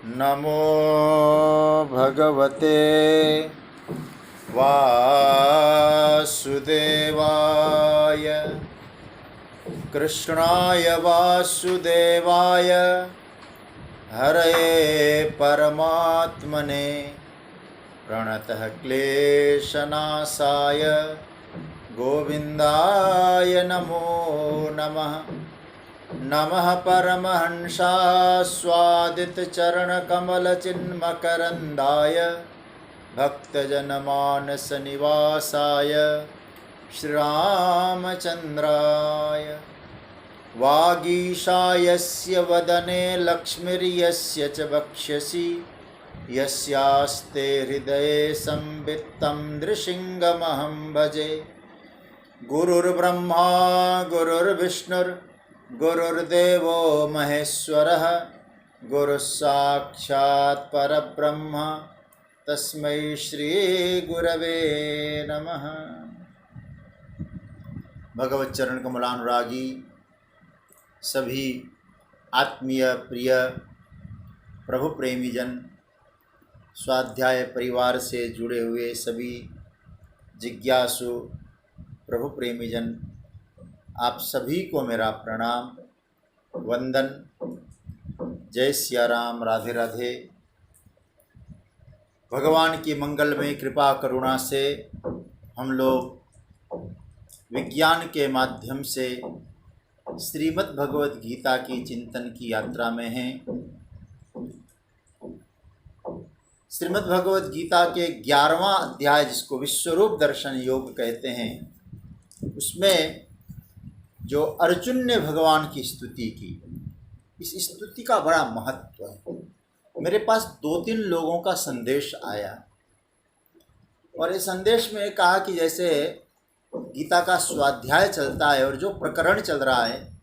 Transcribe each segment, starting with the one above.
नमो भगवते वासुदेवाय कृष्णाय वासुदेवाय हरये परमात्मने प्रणतः क्लेशनाशाय गोविन्दाय नमो नमः। नमः परमहंसास्वादितचरणकमलचिन्मकरन्दाय भक्तजनमानसनिवासाय श्रीरामचन्द्राय। वागीशायस्य वदने लक्ष्मीर्यस्य च वक्ष्यसि यस्यास्ते हृदये संवित्तं नृसिंहमहं भजे। गुरुर्ब्रह्मा गुरुर्विष्णुर्गुरुर्देवो महेश्वरः गुरुस्साक्षात् परब्रह्म तस्मै श्रीगुरवे नमः। भगवत चरण कमलानुरागी सभी आत्मीय प्रिय प्रभु प्रेमी जन, स्वाध्याय परिवार से जुड़े हुए सभी जिज्ञासु प्रभु प्रेमी जन, आप सभी को मेरा प्रणाम वंदन। जय सिया राम, राधे राधे। भगवान की मंगलमय कृपा करुणा से हम लोग विज्ञान के माध्यम से श्रीमद् भगवत गीता की चिंतन की यात्रा में हैं। श्रीमद् भगवत गीता के 11वां अध्याय, जिसको विश्वरूप दर्शन योग कहते हैं, उसमें जो अर्जुन ने भगवान की स्तुति की, इस स्तुति का बड़ा महत्व है। मेरे पास 2-3 लोगों का संदेश आया और इस संदेश में कहा कि जैसे गीता का स्वाध्याय चलता है और जो प्रकरण चल रहा है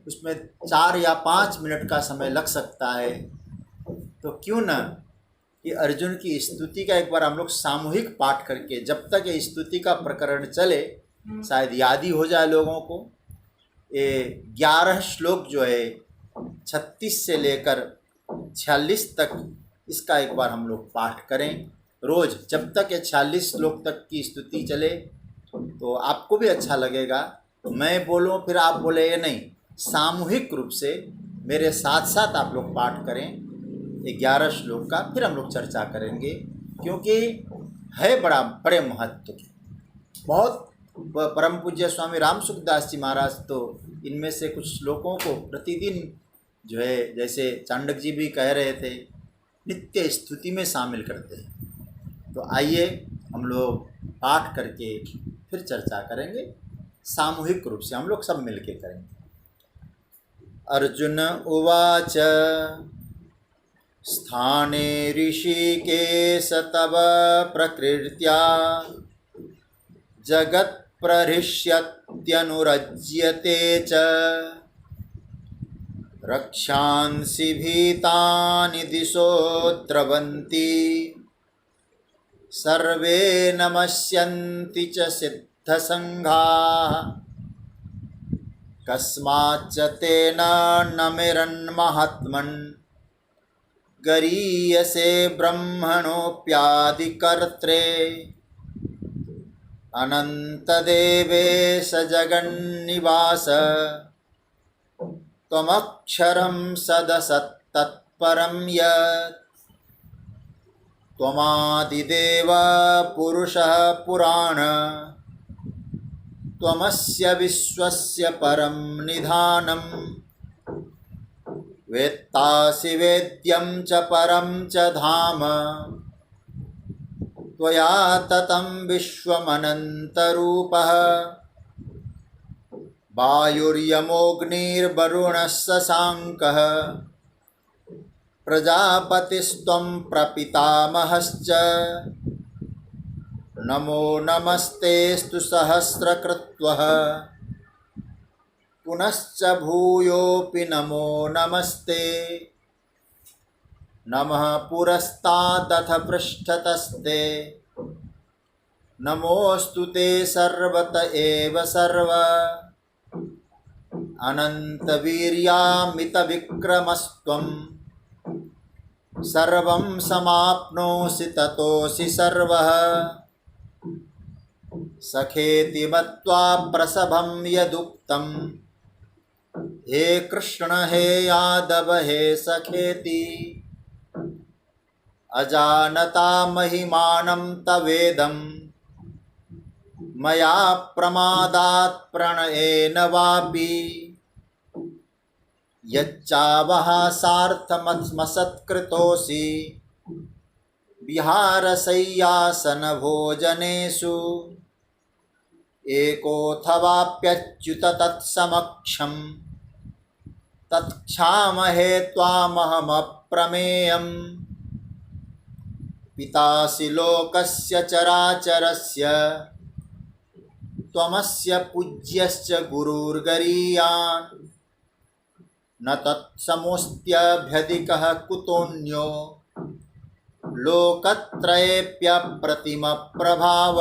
उसमें 4 या 5 मिनट का समय लग सकता है, तो क्यों न कि अर्जुन की स्तुति का एक बार हम लोग सामूहिक पाठ करके, जब तक ये स्तुति का प्रकरण चले शायद याद ही हो जाए लोगों को। ये 11 श्लोक जो है 36 से लेकर 46 तक, इसका एक बार हम लोग पाठ करें रोज़। जब तक ये 46 श्लोक तक की स्तुति चले तो आपको भी अच्छा लगेगा। तो मैं बोलूँ फिर आप बोले, ये नहीं, सामूहिक रूप से मेरे साथ साथ आप लोग पाठ करें 11 श्लोक का, फिर हम लोग चर्चा करेंगे, क्योंकि है बड़े महत्व की। बहुत परम पूज्य स्वामी राम सुखदास जी महाराज तो इनमें से कुछ श्लोकों को प्रतिदिन जो है, जैसे चाणक्य जी भी कह रहे थे, नित्य स्तुति में शामिल करते हैं। तो आइए हम लोग पाठ करके फिर चर्चा करेंगे, सामूहिक रूप से हम लोग सब मिलके करेंगे। अर्जुन उवाच स्थाने ऋषिकेश तव प्रकृत्या जगत् प्रहृष्यत्यनुरज्यते च रक्षांसि भीतानि दिशो द्रवन्ति सर्वे नमस्यन्ति च सिद्धसङ्घाः कस्माच्च तेन नमिरन्महात्मन् गरीयसे ब्रह्मणोऽप्यादिकर्त्रे अनन्तदेवेश जगन्निवास त्वमक्षरं सदसत्तत्परं यत् त्वमादिदेव पुरुषः पुराण त्वमस्य विश्वस्य परं निधानम् वेत्तासि वेद्यं च परं च धाम त्वया ततं विश्वमनन्तरूपः वायुर्यमोऽग्निर्वरुणः शशाङ्कः प्रजापतिस्त्वं प्रपितामहश्च नमो नमस्तेऽस्तु सहस्रकृत्वः पुनश्च भूयोऽपि नमो नमस्ते। नमः पुरस्तादथ पृष्ठतस्ते नमोऽस्तु ते सर्वत एव सर्व अनन्तवीर्यामितविक्रमस्त्वं सर्वं समाप्नोषि ततोऽसि सर्वः सखेति मत्वा प्रसभं यदुक्तम् हे कृष्ण हे यादव हे सखेति अजानता महिमानं तवेदं मया प्रमादात् प्रणयेन वापि यच्चावः सार्थमस्मसत्कृतोऽसि विहारशय्यासनभोजनेषु एकोऽथवाप्यच्युत तत्समक्षं तत्क्षामहे त्वामहमप्रमेयम् पितासि लोकस्य चराचरस्य त्वमस्य पूज्यश्च गुरुर्गरीयान् न तत्समोऽस्त्यभ्यधिकः कुतोऽन्यो लोकत्रयेऽप्यप्रतिमप्रभाव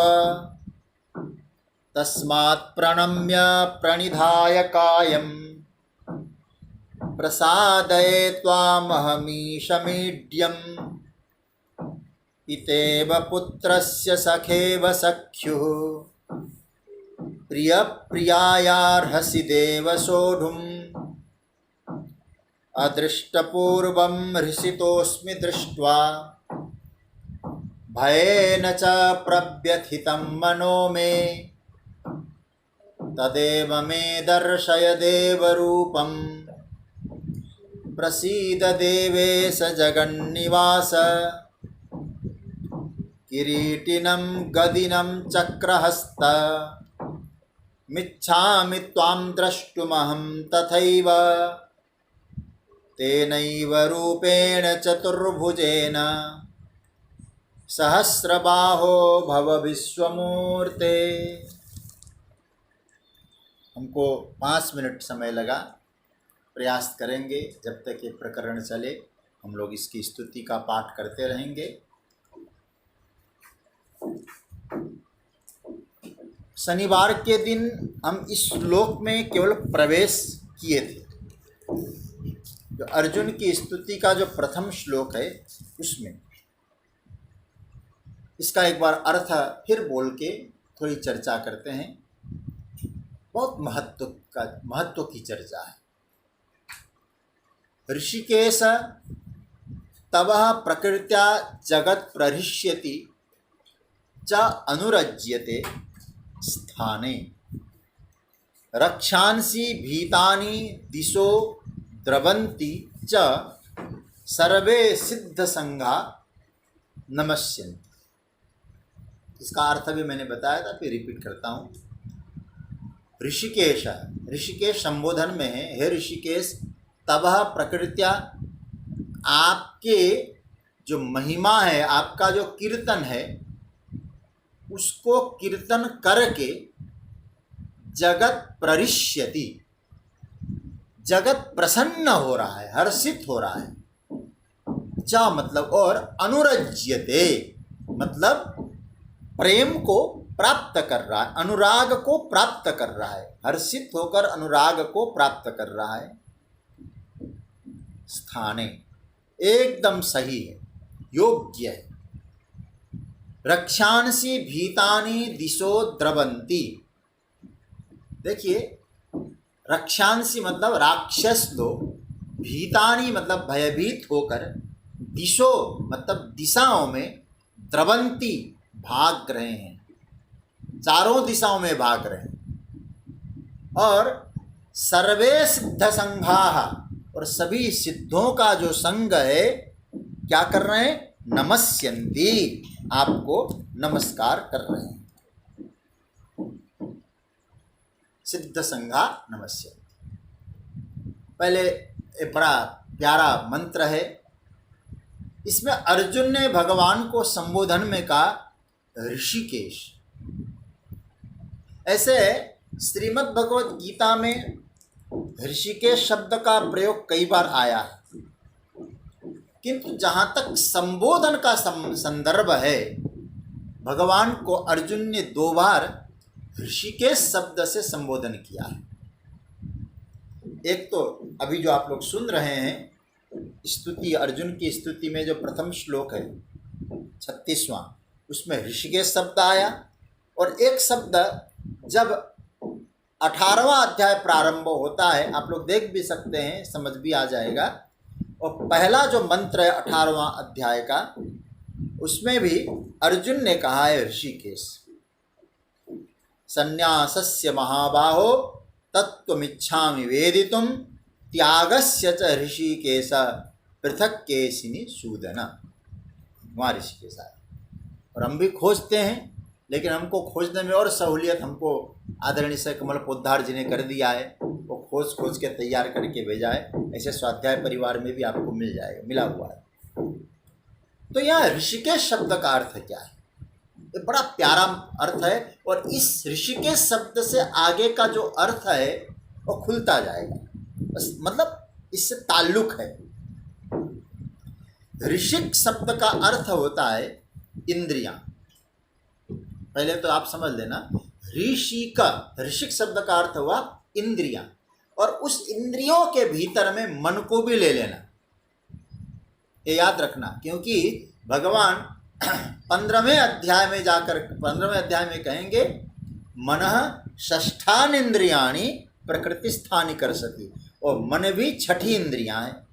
तस्मात् प्रणम्य प्रणिधाय कायं प्रसादये त्वामहमीशमीड्यम् पितेव पुत्रस्य सखेव सख्युः प्रियप्रियायार्हसि देव सोढुम् अदृष्टपूर्वं हृषितोऽस्मि दृष्ट्वा भयेन च प्रव्यथितं मनो मे तदेव मे दर्शय देवरूपं प्रसीद देवेश जगन्निवास किरीटिनं गदिनं चक्रहस्त मिच्छामि त्वां द्रष्टुमहं तथैव तेनैव रूपेण चतुर्भुजेन सहस्रबाहो भव विश्वमूर्ते। हमको 5 मिनट समय लगा, प्रयास करेंगे जब तक ये प्रकरण चले हम लोग इसकी स्तुति का पाठ करते रहेंगे। शनिवार के दिन हम इस श्लोक में केवल प्रवेश किए थे। जो अर्जुन की स्तुति का जो प्रथम श्लोक है उसमें इसका एक बार अर्थ फिर बोल के थोड़ी चर्चा करते हैं। बहुत महत्व की चर्चा है। ऋषिकेश तवः प्रकृत्या जगत् प्रहृष्यति च अनुरज्यते स्थाने रक्षांसि भीतानि दिशो द्रवन्ति च सर्वे सिद्ध संघा नमस्यन्ति। इसका अर्थ भी मैंने बताया था, फिर रिपीट करता हूँ। ऋषिकेश, ऋषिकेश संबोधन में है, हे ऋषिकेश तवः प्रकृत्या, आपके जो महिमा है, आपका जो कीर्तन है, उसको कीर्तन करके जगत प्ररिष्यति, जगत प्रसन्न हो रहा है, हर्षित हो रहा है। च मतलब और अनुरज्यते मतलब प्रेम को प्राप्त कर रहा है, अनुराग को प्राप्त कर रहा है, हर्षित होकर अनुराग को प्राप्त कर रहा है। स्थाने एकदम सही है, योग्य है। रक्षांसि भीतानि दिशो द्रवंती। देखिए, रक्षांसि मतलब राक्षस लोग, भीतानि मतलब भयभीत होकर, दिशो मतलब दिशाओं में, द्रवंती भाग रहे हैं, चारों दिशाओं में भाग रहे हैं। और सर्वे सिद्ध संघाः, और सभी सिद्धों का जो संघ है क्या कर रहे हैं? नमस्यन्ति, आपको नमस्कार कर रहे हैं। सिद्ध संघा नमस्यन्ति। पहले एक बड़ा प्यारा मंत्र है, इसमें अर्जुन ने भगवान को संबोधन में कहा ऋषिकेश। ऐसे श्रीमद् भगवत गीता में ऋषिकेश शब्द का प्रयोग कई बार आया है, किंतु जहाँ तक संबोधन का संदर्भ है, भगवान को अर्जुन ने 2 बार ऋषिकेश शब्द से संबोधन किया है। एक तो अभी जो आप लोग सुन रहे हैं, स्तुति, अर्जुन की स्तुति में जो प्रथम श्लोक है 36वां, उसमें ऋषिकेश शब्द आया। और एक शब्द जब 18वां अध्याय प्रारंभ होता है, आप लोग देख भी सकते हैं, समझ भी आ जाएगा। और पहला जो मंत्र है 18वां अध्याय का, उसमें भी अर्जुन ने कहा है ऋषिकेश। संन्यासस्य महाबाहो तत्त्वमिच्छामि वेदितुम त्यागस्य च ऋषिकेश पृथक केशिनी सूदन। वहाँ ऋषिकेश आए। और हम भी खोजते हैं, लेकिन हमको खोजने में और सहूलियत हमको आदरणीय से कमल पोद्दार जी ने कर दिया है। वो खोज के तैयार करके भेजा है। ऐसे स्वाध्याय परिवार में भी आपको मिल जाएगा, मिला हुआ है। तो यहाँ ऋषिकेश शब्द का अर्थ क्या है? ये बड़ा प्यारा अर्थ है। और इस ऋषिकेश शब्द से आगे का जो अर्थ है वो खुलता जाएगा, बस मतलब इससे ताल्लुक है। ऋषिक शब्द का अर्थ होता है इंद्रियां। पहले तो आप समझ लेना, ऋषिक शब्द का अर्थ हुआ इंद्रियां, और उस इंद्रियों के भीतर में मन को भी ले लेना, ये याद रखना। क्योंकि भगवान 15वें अध्याय में जाकर 15वें अध्याय में कहेंगे मनः षष्ठान इंद्रियाणि प्रकृतिस्थानि करसति, और मन भी छठी इंद्रियां हैं।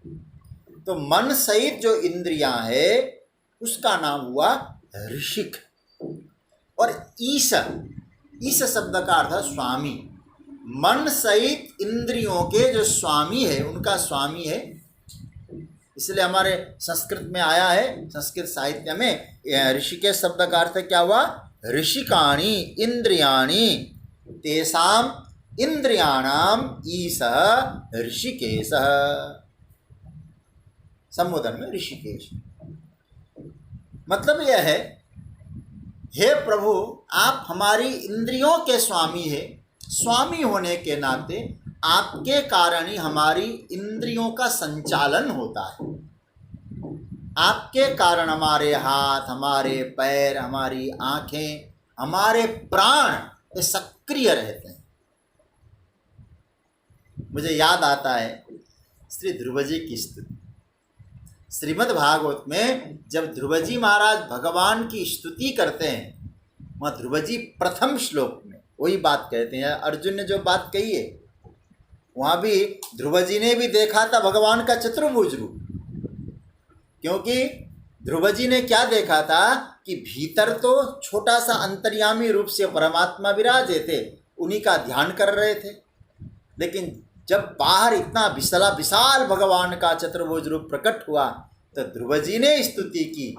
तो मन सहित जो इंद्रियां है उसका नाम हुआ ऋषिक। और ईश शब्द का अर्थ है स्वामी। मन सहित इंद्रियों के जो स्वामी है, उनका स्वामी है। इसलिए हमारे संस्कृत में आया है, संस्कृत साहित्य में ऋषिकेश शब्द का अर्थ क्या हुआ? ऋषिकाणि इंद्रियाणि तेषाम इंद्रियाणाम ईशः ऋषिकेशः। संबोधन में ऋषिकेश मतलब यह है, हे प्रभु आप हमारी इंद्रियों के स्वामी है। स्वामी होने के नाते आपके कारण ही हमारी इंद्रियों का संचालन होता है। आपके कारण हमारे हाथ, हमारे पैर, हमारी आंखें, हमारे प्राण ये सक्रिय रहते हैं। मुझे याद आता है श्री ध्रुव जी की स्तुति। श्रीमद् भागवत में जब ध्रुव जी महाराज भगवान की स्तुति करते हैं, वहाँ ध्रुव जी प्रथम श्लोक में वही बात कहते हैं। अर्जुन ने जो बात कही है, वहाँ भी ध्रुव जी ने भी देखा था भगवान का चतुर्भुज रूप। क्योंकि ध्रुव जी ने क्या देखा था कि भीतर तो छोटा सा अंतर्यामी रूप से परमात्मा विराजे थे, उन्हीं का ध्यान कर रहे थे। लेकिन जब बाहर इतना विशाल भगवान का चतुर्भुज रूप प्रकट हुआ तो ध्रुव जी ने स्तुति की।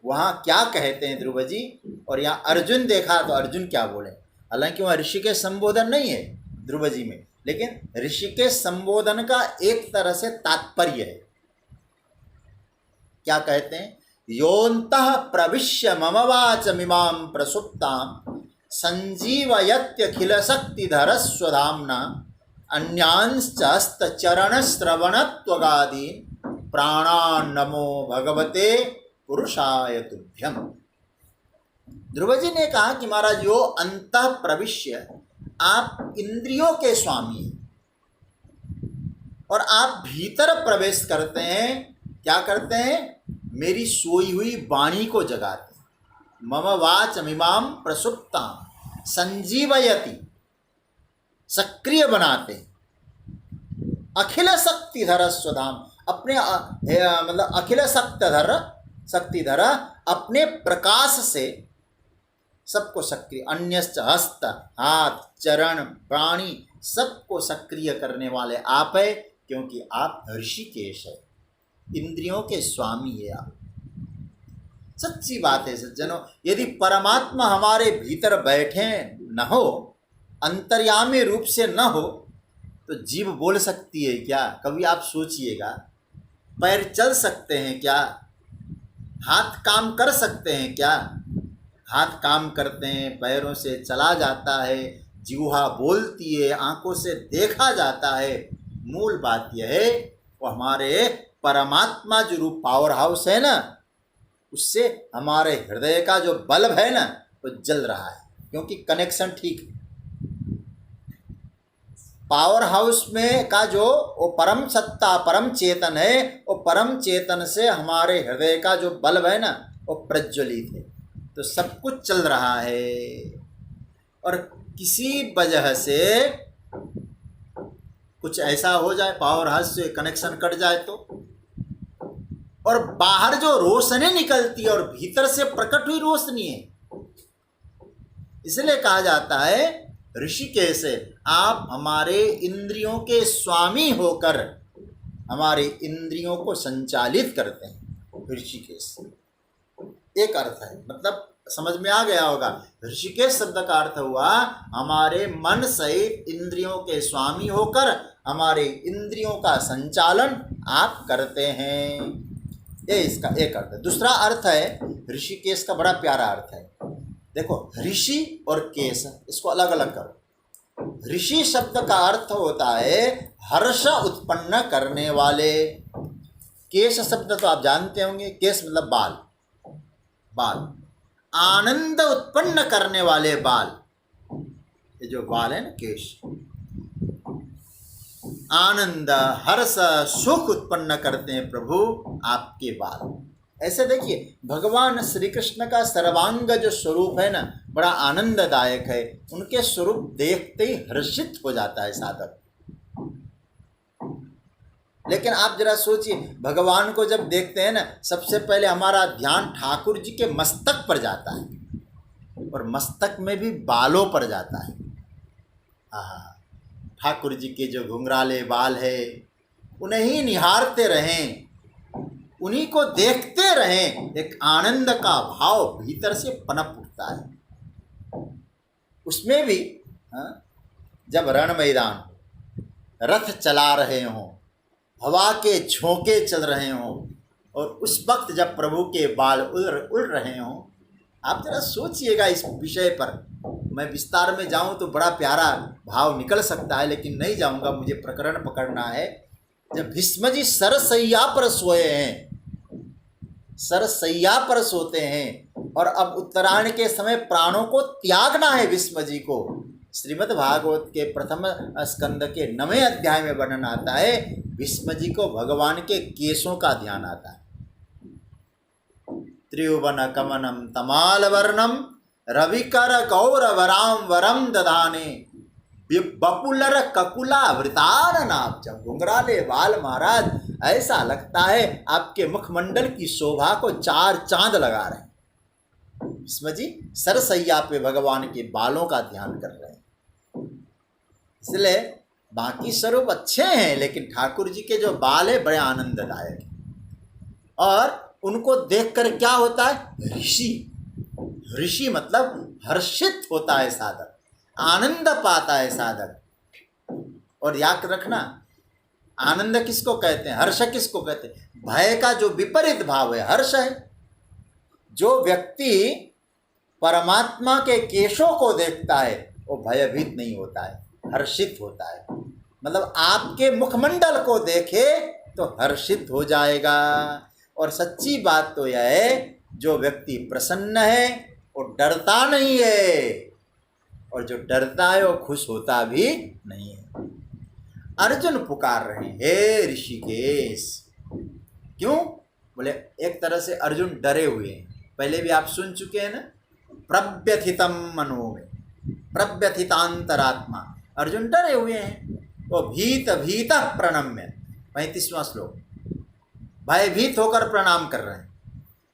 वहाँ क्या कहते हैं ध्रुव जी, और यहाँ अर्जुन देखा तो अर्जुन क्या बोले। हालांकि वहाँ ऋषि के संबोधन नहीं है ध्रुव जी में, लेकिन ऋषि के संबोधन का एक तरह से तात्पर्य है। क्या कहते हैं? योऽन्तः प्रविश्य मम वाचमिमां प्रसुप्तां संजीवयत्यखिल शक्तिधर स्वधाम्ना अन्यांश्च हस्तचरणश्रवणत्वगादीन् प्राणान् नमो भगवते पुरुषाय तुभ्यम। ध्रुव जी ने कहा कि महाराज यो अंतः प्रविश्य, आप इंद्रियों के स्वामी हैं और आप भीतर प्रवेश करते हैं। क्या करते हैं? मेरी सोई हुई वाणी को जगाते हैं। मम वाचमिमां प्रसुप्तां संजीवयति, सक्रिय बनाते हैं। अखिल शक्तिधर स्वधाम, अपने मतलब अखिल शक्तिधर अपने प्रकाश से सबको सक्रिय, अन्यश्च हस्त, हाथ, चरण, प्राणी सबको सक्रिय करने वाले आप है। क्योंकि आप ऋषिकेश है, इंद्रियों के स्वामी है आप। सच्ची बात है सज्जनों, यदि परमात्मा हमारे भीतर बैठे न हो, अंतर्यामी रूप से न हो, तो जीभ बोल सकती है क्या? कभी आप सोचिएगा। पैर चल सकते हैं क्या? हाथ काम कर सकते हैं क्या? हाथ काम करते हैं, पैरों से चला जाता है, जिह्वा बोलती है, आंखों से देखा जाता है। मूल बात यह है वो हमारे परमात्मा जो रूप पावर हाउस है ना, उससे हमारे हृदय का जो बल्ब है ना वो जल रहा है, क्योंकि कनेक्शन ठीक है। पावर हाउस में का जो वो परम सत्ता परम चेतन है, वो परम चेतन से हमारे हृदय का जो बल्ब है ना वो प्रज्वलित है, तो सब कुछ चल रहा है। और किसी वजह से कुछ ऐसा हो जाए, पावर हाउस से कनेक्शन कट जाए तो, और बाहर जो रोशनी निकलती है और भीतर से प्रकट हुई रोशनी है, इसलिए कहा जाता है ऋषिकेश आप हमारे इंद्रियों के स्वामी होकर हमारे इंद्रियों को संचालित करते हैं। ऋषिकेश एक अर्थ है, मतलब समझ में आ गया होगा। ऋषिकेश शब्द का अर्थ हुआ हमारे मन सहित इंद्रियों के स्वामी होकर हमारे इंद्रियों का संचालन आप करते हैं, ये इसका एक अर्थ है। दूसरा अर्थ है ऋषिकेश का, बड़ा प्यारा अर्थ है। देखो ऋषि और केश, इसको अलग अलग करो। ऋषि शब्द का अर्थ होता है हर्ष उत्पन्न करने वाले। केश शब्द तो आप जानते होंगे, केश मतलब बाल, बाल आनंद उत्पन्न करने वाले बाल, ये जो बाल है ना केश, आनंद हर्ष सुख उत्पन्न करते हैं प्रभु आपके बाल। ऐसे देखिए भगवान श्री कृष्ण का सर्वांग जो स्वरूप है ना बड़ा आनंददायक है, उनके स्वरूप देखते ही हर्षित हो जाता है साधक। लेकिन आप जरा सोचिए, भगवान को जब देखते हैं ना सबसे पहले हमारा ध्यान ठाकुर जी के मस्तक पर जाता है, और मस्तक में भी बालों पर जाता है। ठाकुर जी के जो घुंघराले बाल है उन्हें ही निहारते रहें, उन्हीं को देखते रहें, एक आनंद का भाव भीतर से पनप उठता है। उसमें भी जब रण मैदान रथ चला रहे हों, हवा के झोंके चल रहे हों, और उस वक्त जब प्रभु के बाल उड़ रहे हों, आप जरा सोचिएगा इस विषय पर। मैं विस्तार में जाऊं तो बड़ा प्यारा भाव निकल सकता है, लेकिन नहीं जाऊंगा, मुझे प्रकरण पकड़ना है। जब भीष्म जी सरसैया पर सोए हैं, सरसैया पर सोते हैं, और अब उत्तरायण के समय प्राणों को त्यागना है भीष्म जी को। श्रीमद् भागवत के प्रथम स्कंद के 9वें अध्याय में वर्णन आता है, भीष्म जी को भगवान के केशों का ध्यान आता है। त्रिभुवन कमनम तमाल वर्णम रविकर गौरवराम वरम दधाने बपुलर ककुला वृतान नाम। जब घुंघराले बाल महाराज, ऐसा लगता है आपके मुखमंडल की शोभा को 4 चांद लगा रहे हैं। भीष्म जी सरसैया पे भगवान के बालों का ध्यान कर रहे हैं। इसलिए बाकी स्वरूप अच्छे हैं, लेकिन ठाकुर जी के जो बाल है बड़े आनंददायक हैं। और उनको देखकर क्या होता है, ऋषि मतलब हर्षित होता है साधक, आनंद पाता है साधक। और याद रखना, आनंद किसको कहते हैं, हर्ष किसको कहते हैं? भय का जो विपरीत भाव है हर्ष है। जो व्यक्ति परमात्मा के केशों को देखता है वो भयभीत नहीं होता है, हर्षित होता है। मतलब आपके मुखमंडल को देखे तो हर्षित हो जाएगा। और सच्ची बात तो यह है, जो व्यक्ति प्रसन्न है वो डरता नहीं है, और जो डरता है वो खुश होता भी नहीं है। अर्जुन पुकार रहे हैं, हे ऋषिकेश। क्यों? बोले एक तरह से अर्जुन डरे हुए हैं। पहले भी आप सुन चुके हैं ना, प्रव्यथितम मनो में, प्रव्यथितांतरात्मा। अर्जुन डरे हुए हैं, वो भीत भीत प्रणम्य, 35वां श्लोक, भयभीत होकर प्रणाम कर रहे हैं।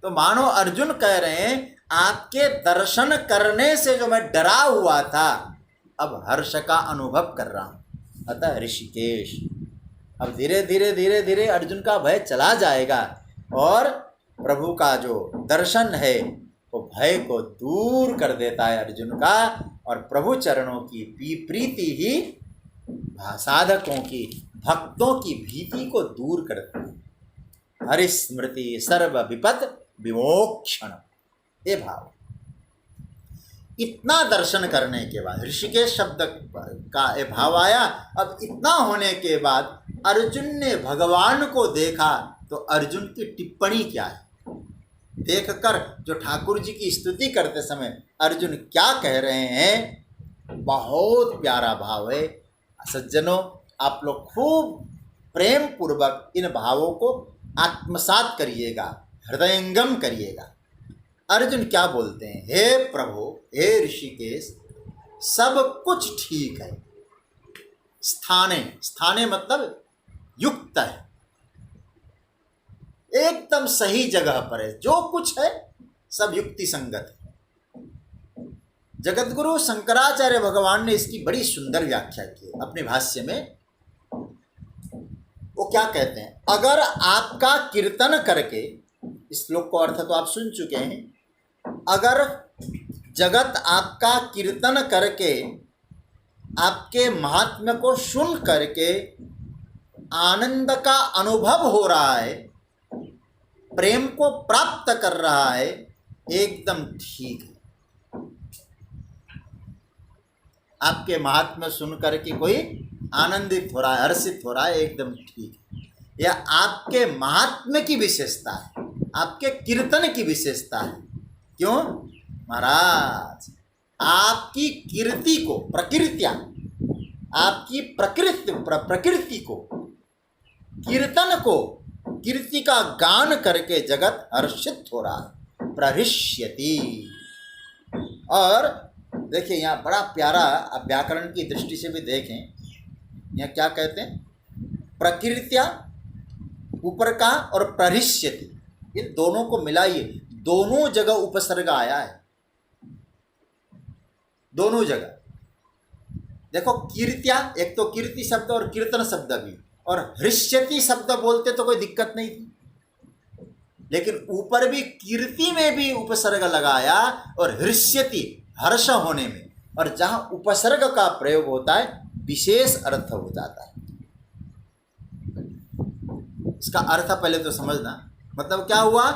तो मानो अर्जुन कह रहे हैं आपके दर्शन करने से जो मैं डरा हुआ था अब हर्ष का अनुभव कर रहा हूँ। अतः ऋषिकेश, अब धीरे धीरे धीरे धीरे अर्जुन का भय चला जाएगा, और प्रभु का जो दर्शन है वो भय को दूर कर देता है अर्जुन का। और प्रभु चरणों की प्रीति ही साधकों की, भक्तों की भीति को दूर करती है। हरिस्मृति सर्व विपद विमोक्षण, ये भाव। इतना दर्शन करने के बाद ऋषिकेश शब्द का ये भाव आया। अब इतना होने के बाद अर्जुन ने भगवान को देखा, तो अर्जुन की टिप्पणी क्या है, देखकर जो ठाकुर जी की स्तुति करते समय अर्जुन क्या कह रहे हैं, बहुत प्यारा भाव है। सज्जनों, आप लोग खूब प्रेम पूर्वक इन भावों को आत्मसात करिएगा, हृदयंगम करिएगा। अर्जुन क्या बोलते हैं? हे प्रभु, हे ऋषिकेश, सब कुछ ठीक है। स्थाने, स्थाने मतलब युक्त है, एकदम सही जगह पर है, जो कुछ है सब युक्ति संगत है। जगतगुरु शंकराचार्य भगवान ने इसकी बड़ी सुंदर व्याख्या की अपने भाष्य में। वो क्या कहते हैं? अगर आपका कीर्तन करके, इस श्लोक को अर्थ तो आप सुन चुके हैं, अगर जगत आपका कीर्तन करके, आपके महात्म्य को सुन करके आनंद का अनुभव हो रहा है, प्रेम को प्राप्त कर रहा है, एकदम ठीक है। आपके महात्म्य सुन करके कोई आनंदित हो रहा है, हर्षित हो रहा है, एकदम ठीक है। यह आपके महात्म्य की विशेषता है, आपके कीर्तन की विशेषता है। क्यों महाराज? आपकी कीर्ति को, प्रकृतिया, आपकी प्रकृति को, कीर्तन को, कीर्ति का गान करके जगत हर्षित हो रहा है, प्रहृष्यति। और देखिए यहाँ बड़ा प्यारा, आप व्याकरण की दृष्टि से भी देखें, यहाँ क्या कहते हैं? प्रकृत्या ऊपर का और प्रहृष्यति, इन दोनों को मिलाइए, दोनों जगह उपसर्ग आया है, दोनों जगह। देखो कीर्त्या, एक तो कीर्ति शब्द और कीर्तन शब्द भी, और हृष्यति शब्द बोलते तो कोई दिक्कत नहीं थी, लेकिन ऊपर भी कीर्ति में भी उपसर्ग लगाया और हृष्यति हर्ष होने में, और जहां उपसर्ग का प्रयोग होता है विशेष अर्थ हो जाता है। इसका अर्थ पहले तो समझना, मतलब क्या हुआ?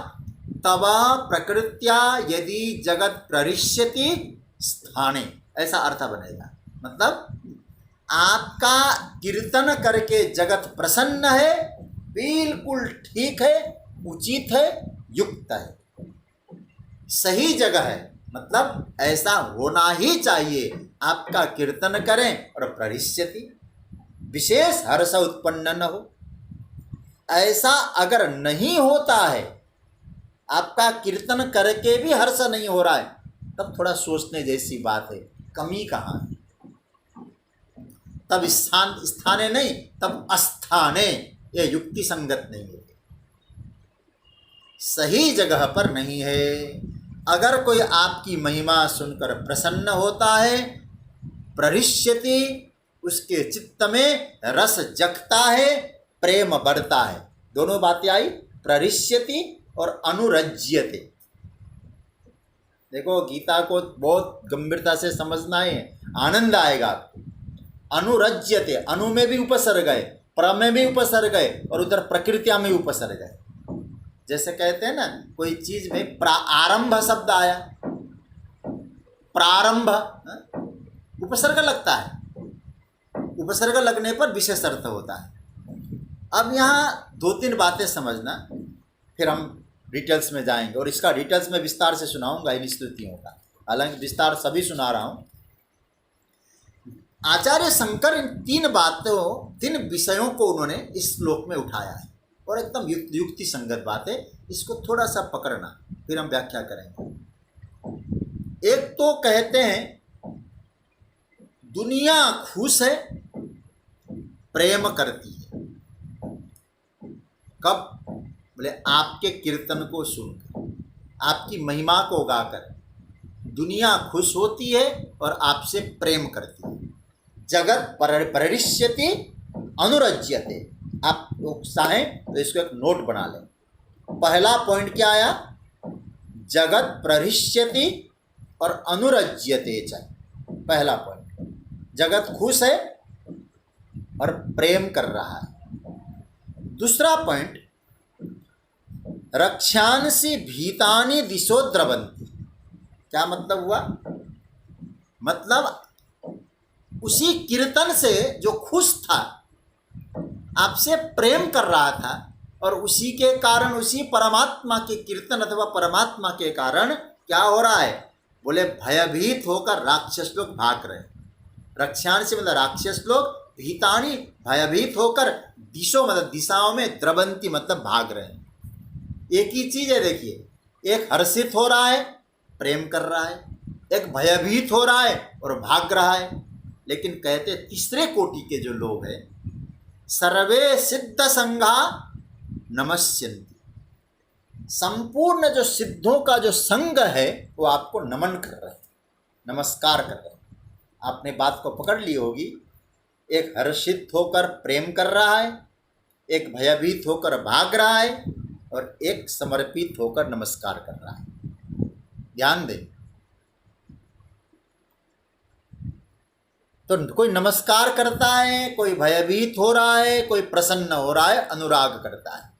तवा प्रकृत्या यदि जगत प्रहृष्यति स्थाने, ऐसा अर्थ बनेगा। मतलब आपका कीर्तन करके जगत प्रसन्न है, बिल्कुल ठीक है, उचित है, युक्त है, सही जगह है, मतलब ऐसा होना ही चाहिए। आपका कीर्तन करें और प्रहृष्यति, विशेष हर्ष उत्पन्न न हो। ऐसा अगर नहीं होता है, आपका कीर्तन करके भी हर्ष नहीं हो रहा है, तब थोड़ा सोचने जैसी बात है, कमी कहाँ है? तब स्थाने नहीं, तब अस्थाने, यह युक्ति संगत नहीं है, सही जगह पर नहीं है। अगर कोई आपकी महिमा सुनकर प्रसन्न होता है, प्रहृष्यति, उसके चित्त में रस जगता है, प्रेम बढ़ता है। दोनों बातें आई, प्रहृष्यति और अनुरज्यते। देखो गीता को बहुत गंभीरता से समझना है, आनंद आएगा। अनुरज्यते, अनु में भी उपसर्ग है, प्र में भी उपसर्ग है, और उधर प्रकृतिया में उपसर्ग है। जैसे कहते हैं ना, कोई चीज में आरंभ शब्द आया, प्रारंभ, उपसर्ग लगता है, उपसर्ग लगने पर विशेष अर्थ होता है। अब यहाँ दो तीन बातें समझना, फिर हम डिटेल्स में जाएंगे, और इसका डिटेल्स में विस्तार से सुनाऊंगा इन स्तुतियों का, हालांकि विस्तार सभी सुना रहा हूँ। आचार्य शंकर इन तीन बातों, तीन विषयों को उन्होंने इस श्लोक में उठाया है, और एकदम युक्ति संगत बात है। इसको थोड़ा सा पकड़ना, फिर हम व्याख्या करेंगे। एक तो कहते हैं दुनिया खुश है, प्रेम करती है। कब? बोले आपके कीर्तन को सुनकर, आपकी महिमा को गाकर दुनिया खुश होती है और आपसे प्रेम करती है। जगत प्रहृष्यति अनुरज्यते। आप चाहें तो इसको एक नोट बना लें। पहला पॉइंट क्या आया? जगत प्रहृष्यति और अनुरज्यते च। पहला पॉइंट, जगत खुश है और प्रेम कर रहा है। दूसरा पॉइंट, रक्षांसि भीतानि दिशो द्रवन्ति। क्या मतलब हुआ? मतलब उसी कीर्तन से जो खुश था, आपसे प्रेम कर रहा था, और उसी के कारण, उसी परमात्मा के कीर्तन अथवा परमात्मा के कारण क्या हो रहा है? बोले भयभीत होकर राक्षस लोग भाग रहे। रक्षांसि मतलब राक्षस लोग, भीतानी भयभीत होकर, दिशो मतलब दिशाओं में, द्रवंती मतलब भाग रहे हैं। एक ही चीज है, देखिए, एक हर्षित हो रहा है, प्रेम कर रहा है, एक भयभीत हो रहा है और भाग रहा है। लेकिन कहते तीसरे कोटि के जो लोग हैं, सर्वे सिद्ध संघा नमस्यन्ति, संपूर्ण जो सिद्धों का जो संघ है वो आपको नमन कर रहे हैं, नमस्कार कर रहे हैं। आपने बात को पकड़ ली होगी। एक हर्षित होकर प्रेम कर रहा है, एक भयभीत होकर भाग रहा है और एक समर्पित होकर नमस्कार कर रहा है। ध्यान दें। तो कोई नमस्कार करता है, कोई भयभीत हो रहा है, कोई प्रसन्न हो रहा है, अनुराग करता है।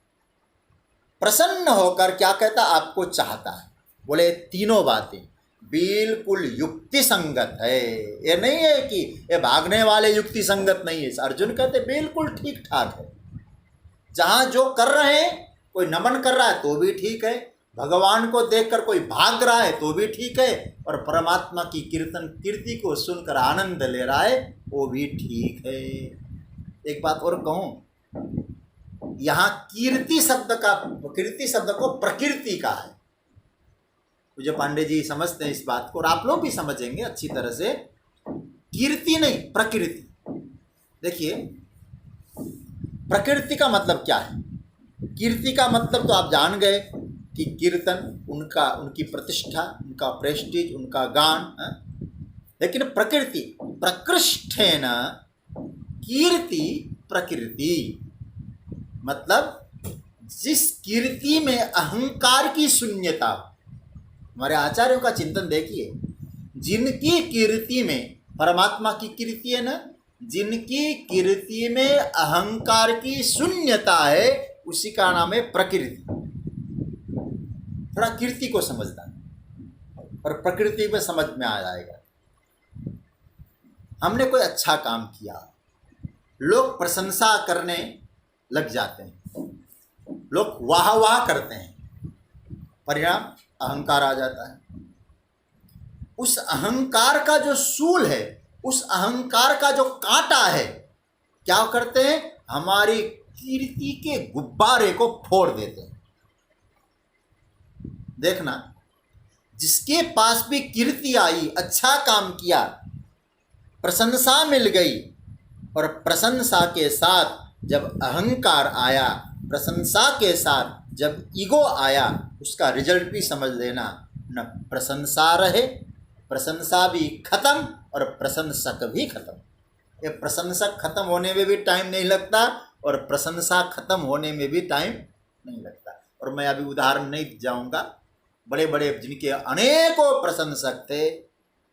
प्रसन्न होकर क्या कहता, आपको चाहता है। बोले तीनों बातें बिल्कुल युक्ति संगत है। ये नहीं है कि ये भागने वाले युक्ति संगत नहीं है। अर्जुन कहते बिल्कुल ठीक ठाक है। जहां जो कर रहे हैं, कोई नमन कर रहा है तो भी ठीक है, भगवान को देखकर कोई भाग रहा है तो भी ठीक है, और परमात्मा की कीर्ति को सुनकर आनंद ले रहा है वो भी ठीक है। एक बात और कहूं, यहाँ कीर्ति शब्द को प्रकृति का है। पूज्य पांडे जी समझते हैं इस बात को और आप लोग भी समझेंगे अच्छी तरह से। कीर्ति नहीं, प्रकृति। देखिए, प्रकृति का मतलब क्या है? कीर्ति का मतलब तो आप जान गए कि कीर्तन, उनकी प्रतिष्ठा, उनका प्रेस्टीज, उनका गान है? लेकिन प्रकृति, प्रकृष्ठेन कीर्ति प्रकृति, मतलब जिस कीर्ति में अहंकार की शून्यता। हमारे आचार्यों का चिंतन देखिए, जिनकी कीर्ति में, परमात्मा की कीर्ति है ना, जिनकी कीर्ति में अहंकार की शून्यता है उसी का नाम है प्रकृति। थोड़ा कीर्ति को समझना और प्रकृति में समझ में आ जाएगा। हमने कोई अच्छा काम किया, लोग प्रशंसा करने लग जाते हैं, लोग वाह वाह करते हैं, परिणाम अहंकार आ जाता है। उस अहंकार का जो सूल है, उस अहंकार का जो कांटा है, क्या करते हैं? हमारी कीर्ति के गुब्बारे को फोड़ देते हैं। देखना, जिसके पास भी कीर्ति आई, अच्छा काम किया, प्रशंसा मिल गई, और प्रशंसा के साथ जब अहंकार आया, प्रशंसा के साथ जब ईगो आया, उसका रिजल्ट भी समझ लेना, न प्रशंसा रहे, प्रशंसा भी खत्म और प्रशंसक भी खत्म। ये प्रशंसक खत्म होने में भी टाइम नहीं लगता और प्रशंसा खत्म होने में भी टाइम नहीं लगता। और मैं अभी उदाहरण नहीं जाऊंगा, बड़े बड़े जिनके अनेकों प्रशंसक थे,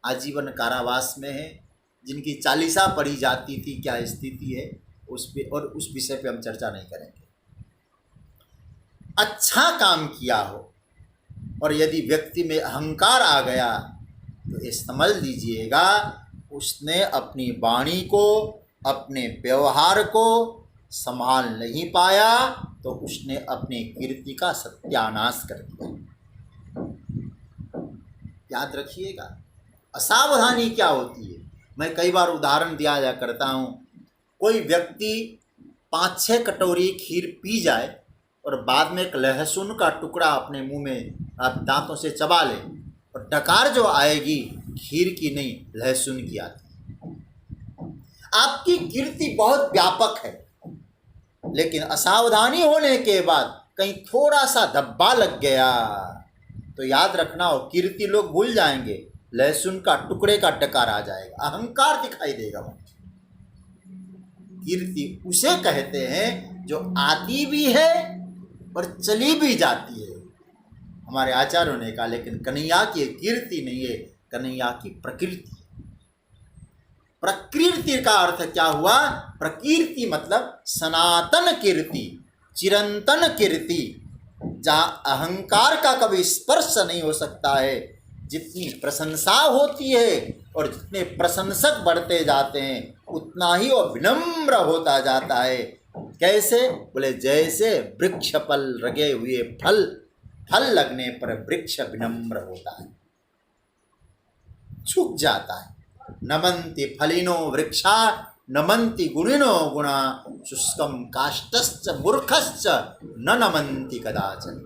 आजीवन कारावास में हैं, जिनकी चालीसा पढ़ी जाती थी, क्या स्थिति है उस पे, और उस विषय पे हम चर्चा नहीं करेंगे। अच्छा काम किया हो और यदि व्यक्ति में अहंकार आ गया तो ये समझ लीजिएगा उसने अपनी वाणी को, अपने व्यवहार को संभाल नहीं पाया, तो उसने अपनी कीर्ति का सत्यानाश कर दिया। याद रखिएगा, असावधानी क्या होती है। मैं कई बार उदाहरण दिया करता हूँ। कोई व्यक्ति 5-6 कटोरी खीर पी जाए और बाद में एक लहसुन का टुकड़ा अपने मुंह में आप दांतों से चबा ले, और डकार जो आएगी खीर की नहीं, लहसुन की आती। आपकी कीर्ति बहुत व्यापक है, लेकिन असावधानी होने के बाद कहीं थोड़ा सा धब्बा लग गया तो याद रखना, हो कीर्ति लोग भूल जाएंगे, लहसुन का टुकड़े का डकार आ जाएगा, अहंकार दिखाई देगा। कीर्ति उसे कहते हैं जो आती भी है और चली भी जाती है। हमारे आचार्यों ने कहा, लेकिन कन्हैया की कीर्ति नहीं है, कन्हैया की प्रकृति। प्रकृति का अर्थ क्या हुआ? प्रकृति मतलब सनातन कीर्ति, चिरंतन कीर्ति, जहां अहंकार का कभी स्पर्श नहीं हो सकता है। जितनी प्रशंसा होती है और जितने प्रशंसक बढ़ते जाते हैं, उतना ही वो विनम्र होता जाता है। कैसे? बोले जैसे वृक्ष फल लगे हुए, फल लगने पर वृक्ष विनम्र होता है, झुक जाता है। नमन्ति फलिनो वृक्षा नमन्ति गुणिनो गुणा शुष्कम काष्ठश्च मूर्खश्च न नमन्ति कदाचन।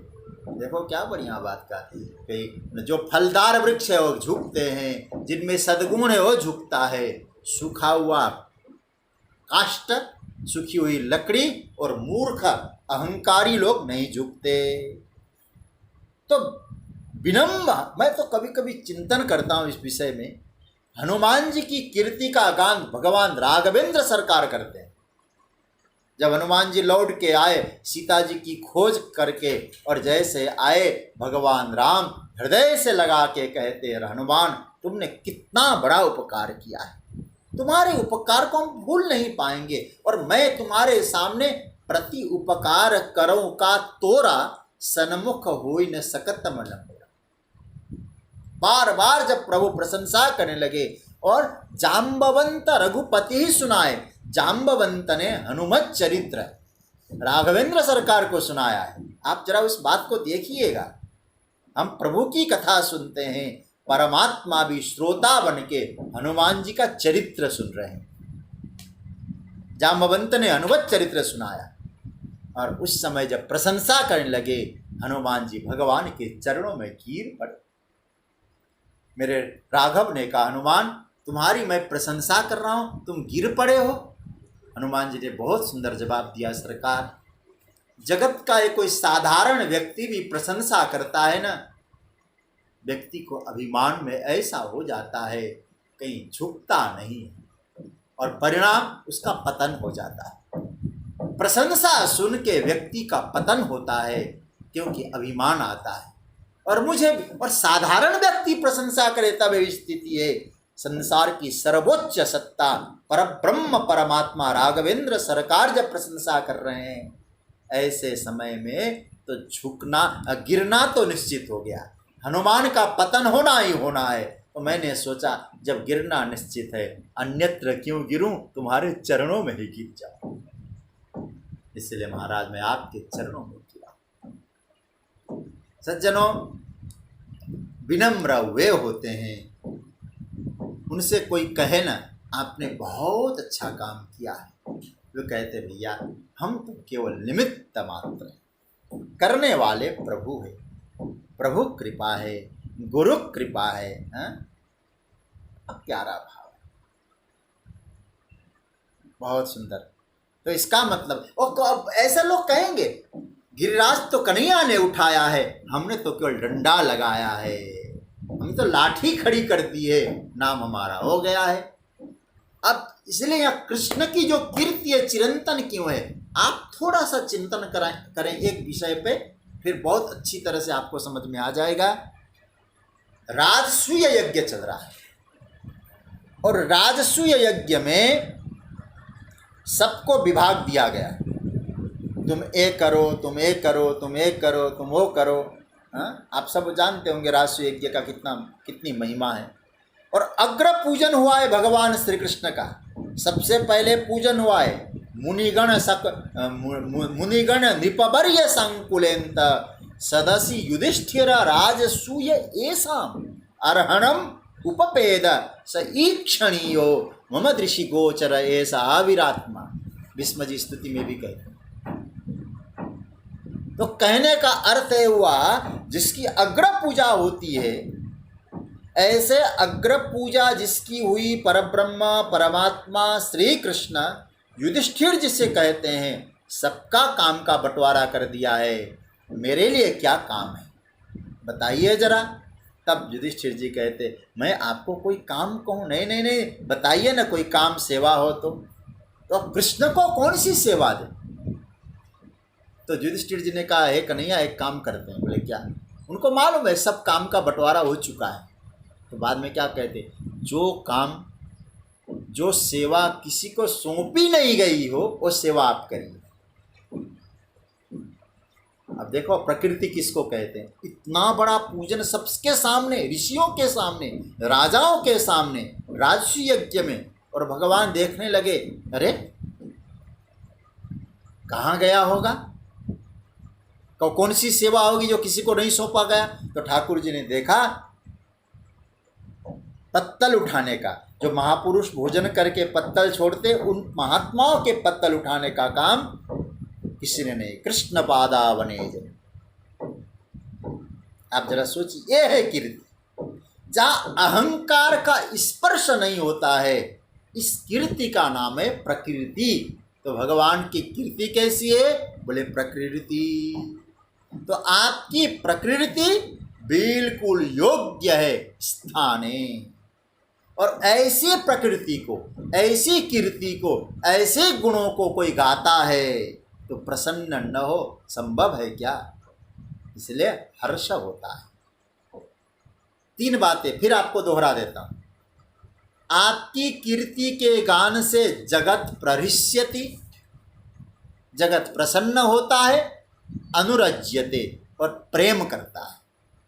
देखो क्या बढ़िया बात का कि जो फलदार वृक्ष है वो झुकते हैं, जिनमें सद्गुण है वो झुकता है, सूखा हुआ काष्ठ, सूखी हुई लकड़ी और मूर्ख अहंकारी लोग नहीं झुकते। तो विनम्र, मैं तो कभी कभी चिंतन करता हूँ इस विषय में, हनुमान जी की कीर्ति का गान भगवान राघवेंद्र सरकार करते हैं। जब हनुमान जी लौट के आए सीता जी की खोज करके, और जैसे आए भगवान राम हृदय से लगा के कहते हैं, हनुमान तुमने कितना बड़ा उपकार किया है, तुम्हारे उपकार को हम भूल नहीं पाएंगे, और मैं तुम्हारे सामने प्रति उपकार करूं का तोरा सन्मुख होई न सकत मन मोरा। बार बार जब प्रभु प्रशंसा करने लगे, और जाम्बवंत रघुपति ही सुनाए, जाम्बवंत ने हनुमत चरित्र राघवेंद्र सरकार को सुनाया है। आप जरा उस बात को देखिएगा, हम प्रभु की कथा सुनते हैं, परमात्मा भी श्रोता बन के हनुमान जी का चरित्र सुन रहे हैं। जाम्बवंत ने हनुमत चरित्र सुनाया, और उस समय जब प्रशंसा करने लगे हनुमान जी भगवान के चरणों में गिर पड़े। मेरे राघव ने कहा, हनुमान तुम्हारी मैं प्रशंसा कर रहा हूं, तुम गिर पड़े हो। हनुमान जी ने बहुत सुंदर जवाब दिया, सरकार जगत का एक कोई साधारण व्यक्ति भी प्रशंसा करता है ना, व्यक्ति को अभिमान में ऐसा हो जाता है, कहीं झुकता नहीं, और परिणाम उसका पतन हो जाता है। प्रशंसा सुन के व्यक्ति का पतन होता है, क्योंकि अभिमान आता है। और मुझे और साधारण व्यक्ति प्रशंसा करे तब स्थिति है। संसार की सर्वोच्च सत्ता परब्रह्म परमात्मा राघवेंद्र सरकार जब प्रशंसा कर रहे हैं, ऐसे समय में तो झुकना गिरना तो निश्चित हो गया, हनुमान का पतन होना ही होना है। तो मैंने सोचा जब गिरना निश्चित है, अन्यत्र क्यों गिरूं, तुम्हारे चरणों में ही गिर जाऊं। इसलिए महाराज मैं आपके चरणों में गिरा। सज्जनों, विनम्र वे होते हैं, उनसे कोई कहे ना आपने बहुत अच्छा काम किया है, वे कहते भैया हम तो केवल निमित्त मात्र हैं, करने वाले प्रभु है, प्रभु कृपा है, गुरु कृपा है। अब प्यारा भाव, बहुत सुंदर। तो इसका मतलब, और तो अब ऐसे लोग कहेंगे गिरिराज तो कन्हैया ने उठाया है, हमने तो केवल डंडा लगाया है, हम तो लाठी खड़ी कर दी है, नाम हमारा हो गया है। अब इसलिए यहाँ कृष्ण की जो कीर्ति है चिरंतन क्यों है, आप थोड़ा सा चिंतन करें एक विषय पे, फिर बहुत अच्छी तरह से आपको समझ में आ जाएगा। राजसूय यज्ञ चल रहा है, और राजसूय यज्ञ में सबको विभाग दिया गया, तुम ये करो, तुम ये करो, तुम ये करो, तुम वो करो। आप सब जानते होंगे राजसूय यज्ञ का कितनी महिमा है। और अग्र पूजन हुआ है भगवान श्री कृष्ण का, सबसे पहले पूजन हुआ है मुनिगण नृपवर्य संकुलेन्त सदसि युधिष्ठिर राजसूय एसाम अर्हणम उपपेद स ईक्षणीयो मम दृषि गोचर ऐसा आविरात्मा। भीष्म जी स्तुति में भी कहते हैं। तो कहने का अर्थ है हुआ जिसकी अग्र पूजा होती है, ऐसे अग्र पूजा जिसकी हुई परब्रह्म परमात्मा श्री कृष्ण युधिष्ठिर जिसे कहते हैं, सबका काम का बंटवारा कर दिया है। मेरे लिए क्या काम है बताइए जरा। तब युधिष्ठिर जी कहते, मैं आपको कोई काम कहूँ? नहीं नहीं नहीं, बताइए ना कोई काम सेवा हो तो कृष्ण को कौन सी सेवा दे? तो युधिष्ठिर जी ने कहा, हे कन्हैया एक काम करते हैं। बोले क्या? उनको मालूम है सब काम का बंटवारा हो चुका है। तो बाद में क्या कहते, जो काम जो सेवा किसी को सौंपी नहीं गई हो वो सेवा आप करिए। अब देखो प्रकृति किसको कहते हैं, इतना बड़ा पूजन सबके सामने, ऋषियों के सामने, राजाओं के सामने, राजसूय यज्ञ में, और भगवान देखने लगे, अरे कहाँ गया होगा, कौन सी सेवा होगी जो किसी को नहीं सौंपा गया। तो ठाकुर जी ने देखा पत्तल उठाने का, जो महापुरुष भोजन करके पत्तल छोड़ते, उन महात्माओं के पत्तल उठाने का काम किसी ने नहीं। कृष्ण पादावने जन, आप जरा सोचिए, ये है कीर्ति। जहाँ अहंकार का स्पर्श नहीं होता है, इस कीर्ति का नाम है प्रकृति। तो भगवान की कीर्ति कैसी है? बोले प्रकृति। तो आपकी प्रकृति बिल्कुल योग्य है स्थाने। और ऐसी प्रकृति को, ऐसी कीर्ति को, ऐसे गुणों को कोई गाता है तो प्रसन्न न हो संभव है क्या? इसलिए हर्ष होता है। 3 बातें फिर आपको दोहरा देता हूं। आपकी कीर्ति के गान से जगत प्रहृष्यति, जगत प्रसन्न होता है, अनुरज्यते और प्रेम करता है।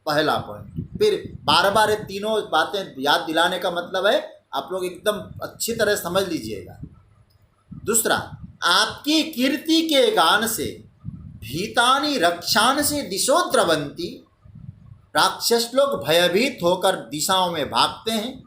पहला पॉइंट। फिर बार बार ये तीनों बातें याद दिलाने का मतलब है आप लोग एकदम अच्छी तरह समझ लीजिएगा। दूसरा, आपकी कीर्ति के गान से भीतानि रक्षांसि दिशो द्रवंती, राक्षस लोग भयभीत होकर दिशाओं में भागते हैं।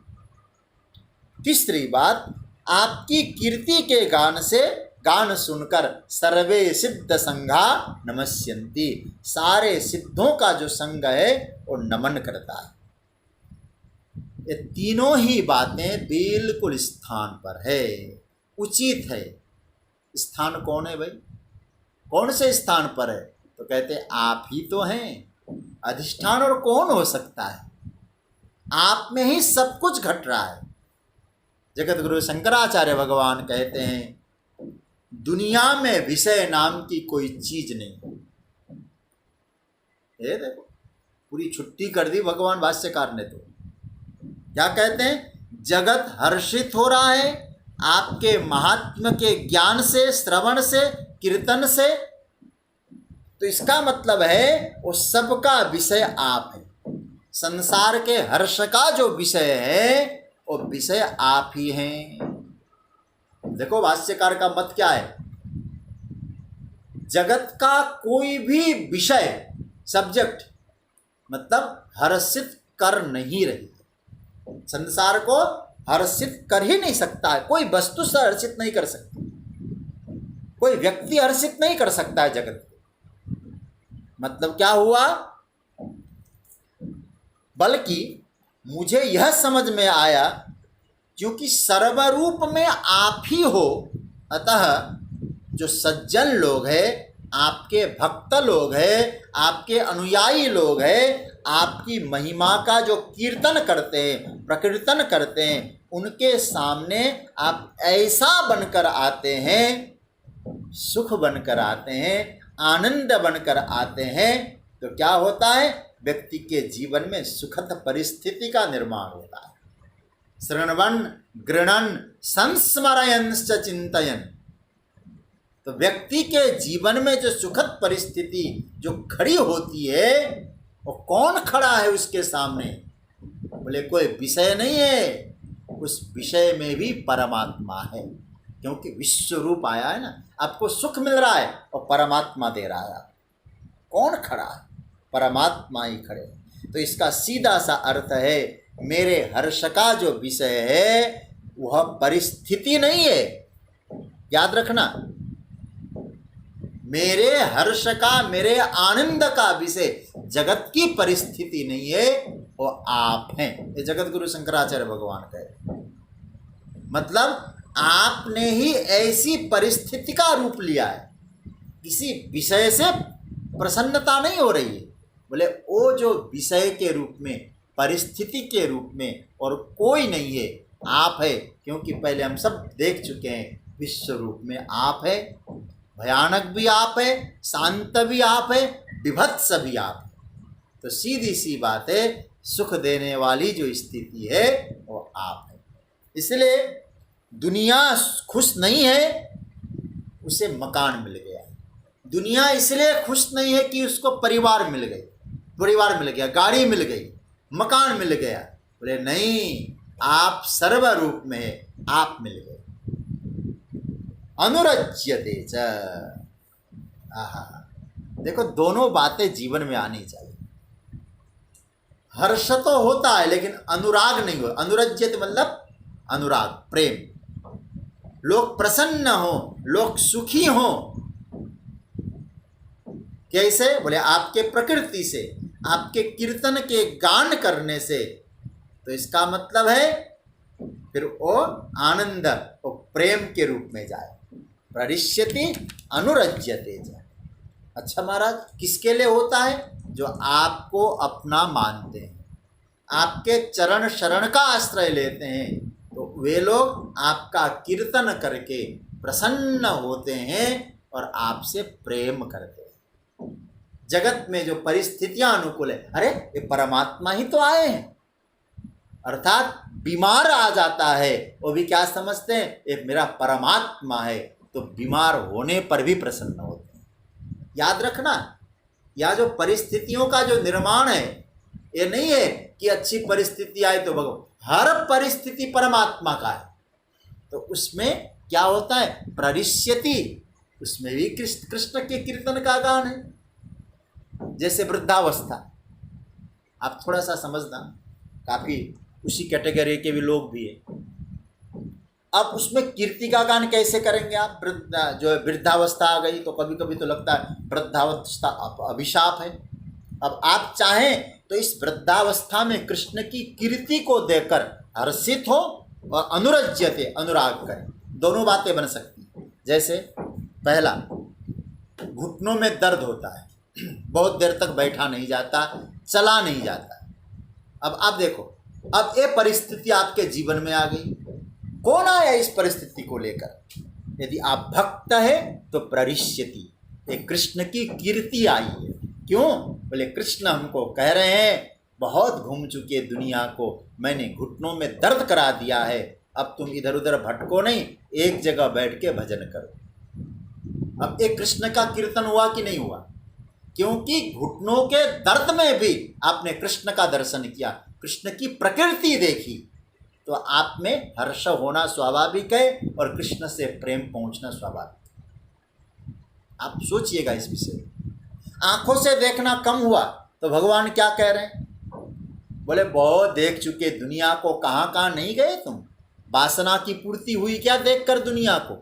तीसरी बात, आपकी कीर्ति के गान से, गान सुनकर सर्वे सिद्ध संघा नमस्यन्ति, सारे सिद्धों का जो संघ है वो नमन करता है। ये तीनों ही बातें बिल्कुल स्थान पर है, उचित है। स्थान कौन है भाई? कौन से स्थान पर है? तो कहते आप ही तो हैं अधिष्ठान, और कौन हो सकता है? आप में ही सब कुछ घट रहा है। जगत गुरु शंकराचार्य भगवान कहते हैं, दुनिया में विषय नाम की कोई चीज नहीं। ये देखो, पूरी छुट्टी कर दी भगवान भाष्यकार ने। तो क्या कहते हैं? जगत हर्षित हो रहा है आपके महात्म्य के ज्ञान से, श्रवण से, कीर्तन से। तो इसका मतलब है वो सबका विषय आप है। संसार के हर्ष का जो विषय है वो विषय आप ही हैं। देखो भाष्यकार का मत क्या है? जगत का कोई भी विषय, सब्जेक्ट, मतलब हर्षित कर नहीं रही है। संसार को हर्षित कर ही नहीं सकता है। कोई वस्तु से हर्षित नहीं कर सकती, कोई व्यक्ति हर्षित नहीं कर सकता है जगत को। मतलब क्या हुआ? बल्कि मुझे यह समझ में आया, क्योंकि सर्वरूप में आप ही हो, अतः जो सज्जन लोग हैं, आपके भक्त लोग हैं, आपके अनुयायी लोग हैं, आपकी महिमा का जो कीर्तन करते हैं, प्रकीर्तन करते हैं, उनके सामने आप ऐसा बनकर आते हैं, सुख बनकर आते हैं, आनंद बनकर आते हैं। तो क्या होता है? व्यक्ति के जीवन में सुखद परिस्थिति का निर्माण होता है। शृण्वन् गृणन् संस्मरयंश्च चिंतयन्। तो व्यक्ति के जीवन में जो सुखद परिस्थिति जो खड़ी होती है, वो कौन खड़ा है उसके सामने? बोले कोई विषय नहीं है, उस विषय में भी परमात्मा है। क्योंकि विश्व रूप आया है ना, आपको सुख मिल रहा है और परमात्मा दे रहा है। कौन खड़ा है? परमात्मा ही खड़े। तो इसका सीधा सा अर्थ है, मेरे हर्ष का जो विषय है वह परिस्थिति नहीं है। याद रखना, मेरे हर्ष का, मेरे आनंद का विषय जगत की परिस्थिति नहीं है, वो आप हैं। ये जगत गुरु शंकराचार्य भगवान कहे। मतलब आपने ही ऐसी परिस्थिति का रूप लिया है। किसी विषय से प्रसन्नता नहीं हो रही है। बोले वो जो विषय के रूप में, परिस्थिति के रूप में और कोई नहीं है, आप है। क्योंकि पहले हम सब देख चुके हैं, विश्व रूप में आप है, भयानक भी आप है, शांत भी आप है, विभत्स भी आप है। तो सीधी सी बात है, सुख देने वाली जो स्थिति है वो आप है। इसलिए दुनिया खुश नहीं है, उसे मकान मिल गया। दुनिया इसलिए खुश नहीं है कि उसको परिवार मिल गई, परिवार मिल गया, गाड़ी मिल गई, मकान मिल गया। बोले नहीं, आप सर्व रूप में है, आप मिल गए। अनुरज्यते च। आहा, देखो दोनों बातें जीवन में आनी चाहिए। हर्ष तो होता है लेकिन अनुराग नहीं हो। अनुरज्यते मतलब अनुराग, प्रेम, लोग प्रसन्न हो, लोग सुखी हो। कैसे? बोले आपके प्रकृति से, आपके कीर्तन के गान करने से। तो इसका मतलब है फिर वो आनंद, वो प्रेम के रूप में जाए। प्ररिष्यति अनुरज्यते च। अच्छा महाराज, किसके लिए होता है? जो आपको अपना मानते हैं, आपके चरण शरण का आश्रय लेते हैं, तो वे लोग आपका कीर्तन करके प्रसन्न होते हैं और आपसे प्रेम करते हैं। जगत में जो परिस्थितियां अनुकूल है, अरे ये परमात्मा ही तो आए हैं, अर्थात बीमार आ जाता है, वो भी क्या समझते हैं? ये मेरा परमात्मा है, तो बीमार होने पर भी प्रसन्न होते हैं। याद रखना, यह जो परिस्थितियों का जो निर्माण है, ये नहीं है कि अच्छी परिस्थिति आए तो भगवान, हर परिस्थिति परमात्मा का है। तो उसमें क्या होता है? प्ररिष्यति, उसमें भी कृष्ण के कीर्तन का गान है। जैसे वृद्धावस्था, आप थोड़ा सा समझना, काफी उसी कैटेगरी के भी लोग भी है। अब उसमें कीर्ति का गान कैसे करेंगे आप? जो वृद्धावस्था आ गई तो कभी कभी तो लगता है वृद्धावस्था अभिशाप है। अब आप चाहें तो इस वृद्धावस्था में कृष्ण की कीर्ति को देखकर हर्षित हो और अनुरज्यते, अनुराग करें। दोनों बातें बन सकती हैं। जैसे पहला, घुटनों में दर्द होता है, बहुत देर तक बैठा नहीं जाता, चला नहीं जाता। अब आप देखो, अब ये परिस्थिति आपके जीवन में आ गई, कौन आया इस परिस्थिति को लेकर? यदि आप भक्त है तो प्ररिष्यति, ये कृष्ण की कीर्ति आई है। क्यों? बोले कृष्ण हमको कह रहे हैं, बहुत घूम चुके दुनिया को, मैंने घुटनों में दर्द करा दिया है, अब तुम इधर उधर भटको नहीं, एक जगह बैठ के भजन करो। अब एक कृष्ण का कीर्तन हुआ कि नहीं हुआ? क्योंकि घुटनों के दर्द में भी आपने कृष्ण का दर्शन किया, कृष्ण की प्रकृति देखी, तो आप में हर्ष होना स्वाभाविक है और कृष्ण से प्रेम पहुंचना स्वाभाविक। आप सोचिएगा इस विषय। आंखों से देखना कम हुआ तो भगवान क्या कह रहे हैं? बोले बहुत देख चुके दुनिया को, कहाँ कहाँ नहीं गए तुम? वासना की पूर्ति हुई क्या देखकर दुनिया को?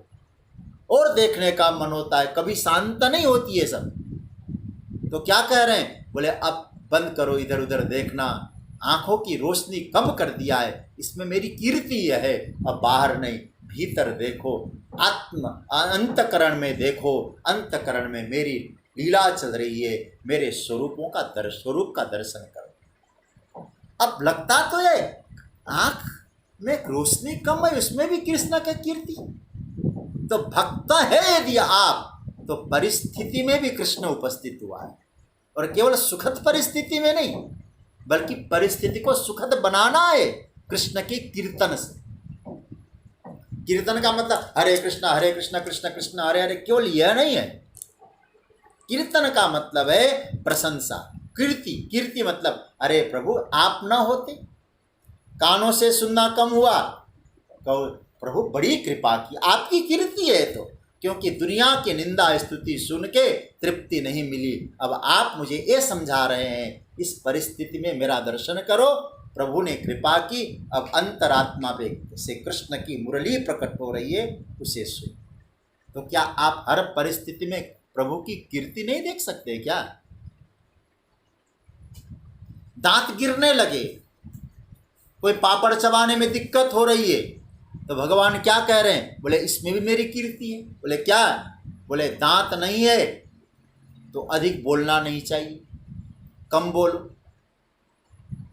और देखने का मन होता है, कभी शांत नहीं होती है सब। तो क्या कह रहे हैं? बोले अब बंद करो इधर उधर देखना, आंखों की रोशनी कम कर दिया है, इसमें मेरी कीर्ति है। अब बाहर नहीं, भीतर देखो, आत्म अंतकरण में देखो, अंतकरण में मेरी लीला चल रही है, मेरे स्वरूप का दर्शन करो। अब लगता तो है आंख में रोशनी कम है, उसमें भी कृष्ण का कीर्ति। तो भक्त है यदि आप, तो परिस्थिति में भी कृष्ण उपस्थित हुआ है, और केवल सुखद परिस्थिति में नहीं, बल्कि परिस्थिति को सुखद बनाना है कृष्ण के कीर्तन से। कीर्तन का मतलब हरे कृष्ण कृष्ण कृष्ण हरे हरे, केवल यह नहीं है। कीर्तन का मतलब है प्रशंसा, कीर्ति। कीर्ति मतलब अरे प्रभु आप ना होते, कानों से सुनना कम हुआ, कहो प्रभु बड़ी कृपा की, आपकी कीर्ति है। तो क्योंकि दुनिया की निंदा स्तुति सुन के तृप्ति नहीं मिली, अब आप मुझे ये समझा रहे हैं इस परिस्थिति में मेरा दर्शन करो, प्रभु ने कृपा की, अब अंतरात्मा पे से कृष्ण की मुरली प्रकट हो रही है, उसे सुन। तो क्या आप हर परिस्थिति में प्रभु की कीर्ति नहीं देख सकते क्या? दांत गिरने लगे, कोई पापड़ चबाने में दिक्कत हो रही है, तो भगवान क्या कह रहे हैं? बोले इसमें भी मेरी कीर्ति है। बोले क्या? बोले दांत नहीं है तो अधिक बोलना नहीं चाहिए, कम बोलो।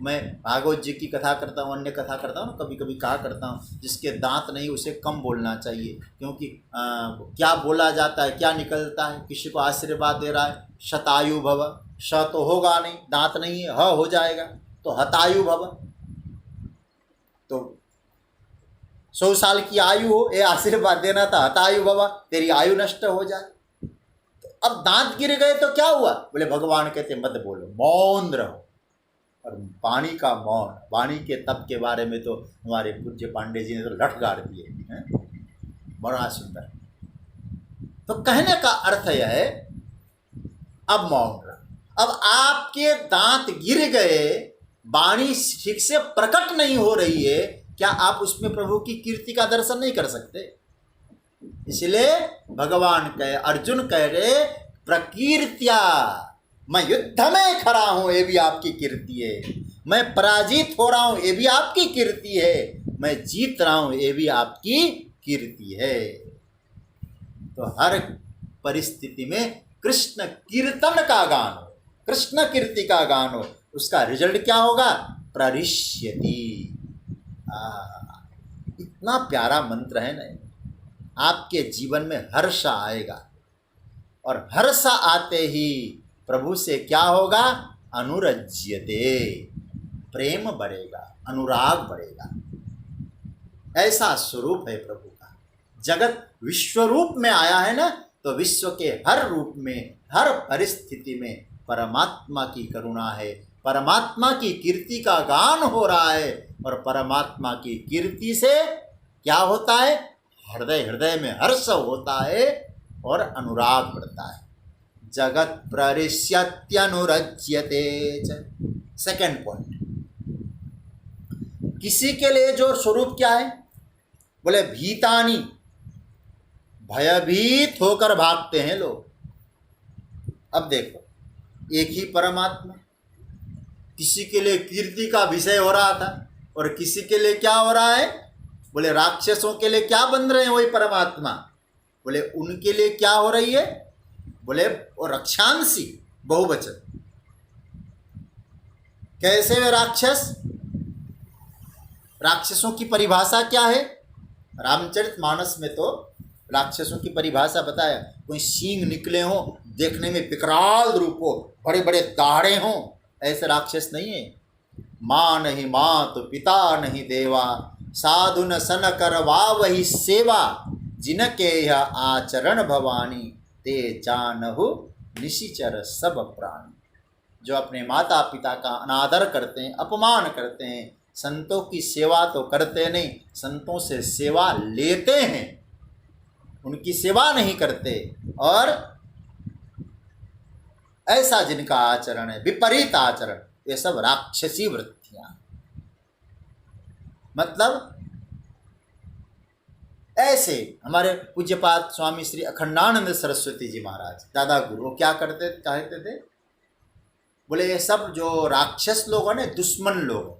मैं भागवत जी की कथा करता हूँ, अन्य कथा करता हूँ, कभी कभी कहा करता हूँ जिसके दांत नहीं उसे कम बोलना चाहिए, क्योंकि क्या बोला जाता है, क्या निकलता है? किसी को आशीर्वाद दे रहा है, शतायु भव, श तो होगा नहीं, दांत नहीं है, ह हो जाएगा, तो हतायु भव, तो 100 साल की आयु हो, ये आशीर्वाद देना था, हतायु भव, तेरी आयु नष्ट हो जाए। तो अब दांत गिर गए तो क्या हुआ? बोले भगवान कहते मत बोलो, मौन रहो। और वाणी का मौन, वाणी के तप के बारे में तो हमारे पूज्य पांडे जी ने तो लठ गाड़ दिए हैं, बड़ा सुंदर। तो कहने का अर्थ यह है अब मौन रहो। अब आपके दांत गिर गए, वाणी ठीक से प्रकट नहीं हो रही है, क्या आप उसमें प्रभु की कीर्ति का दर्शन नहीं कर सकते? इसलिए भगवान कहे, अर्जुन कह रहे प्रकीर्त्या, मैं युद्ध में खड़ा हूं ये भी आपकी कीर्ति है, मैं पराजित हो रहा हूं ये भी आपकी कीर्ति है, मैं जीत रहा हूं ये भी आपकी कीर्ति है। तो हर परिस्थिति में कृष्ण कीर्तन का गान हो, कृष्ण कीर्ति का गान हो, उसका रिजल्ट क्या होगा? प्ररिष्यति। इतना प्यारा मंत्र है ना, आपके जीवन में हर्ष आएगा, और हर्ष आते ही प्रभु से क्या होगा? अनुरज्यते, प्रेम बढ़ेगा, अनुराग बढ़ेगा। ऐसा स्वरूप है प्रभु का। जगत विश्व रूप में आया है ना, तो विश्व के हर रूप में, हर परिस्थिति में परमात्मा की करुणा है, परमात्मा की कीर्ति का गान हो रहा है, और परमात्मा की कीर्ति से क्या होता है? हृदय हृदय में हर्ष होता है और अनुराग बढ़ता है। जगत प्ररिष्यत्यनुरज्यते। सेकंड पॉइंट, किसी के लिए जो स्वरूप क्या है? बोले भीतानी, भयभीत होकर भागते हैं लोग। अब देखो, एक ही परमात्मा किसी के लिए कीर्ति का विषय हो रहा था, और किसी के लिए क्या हो रहा है? बोले राक्षसों के लिए क्या बन रहे हैं वही परमात्मा, बोले उनके लिए क्या हो रही है? बोले वो रक्षांसी, बहुवचन। कैसे वे राक्षस? राक्षसों की परिभाषा क्या है? रामचरितमानस में तो राक्षसों की परिभाषा बताया, कोई सींग निकले हों, देखने में विकराल रूप हो, बड़े बड़े दाढ़े हों, ऐसे राक्षस नहीं है। माँ नहीं मात, पिता नहीं देवा, साधु न सन करवा वही सेवा, जिनके यह आचरण भवानी, ते जानहु निशिचर सब प्राणी। जो अपने माता पिता का अनादर करते हैं, अपमान करते हैं, संतों की सेवा तो करते नहीं, संतों से सेवा लेते हैं, उनकी सेवा नहीं करते, और ऐसा जिनका आचरण है विपरीत आचरण, ये सब राक्षसी वृत्तियां। मतलब ऐसे हमारे पूज्यपाद स्वामी श्री अखंडानंद सरस्वती जी महाराज, दादा गुरु, वो क्या कहते थे? बोले ये सब जो राक्षस लोग हैं ना, दुश्मन लोग।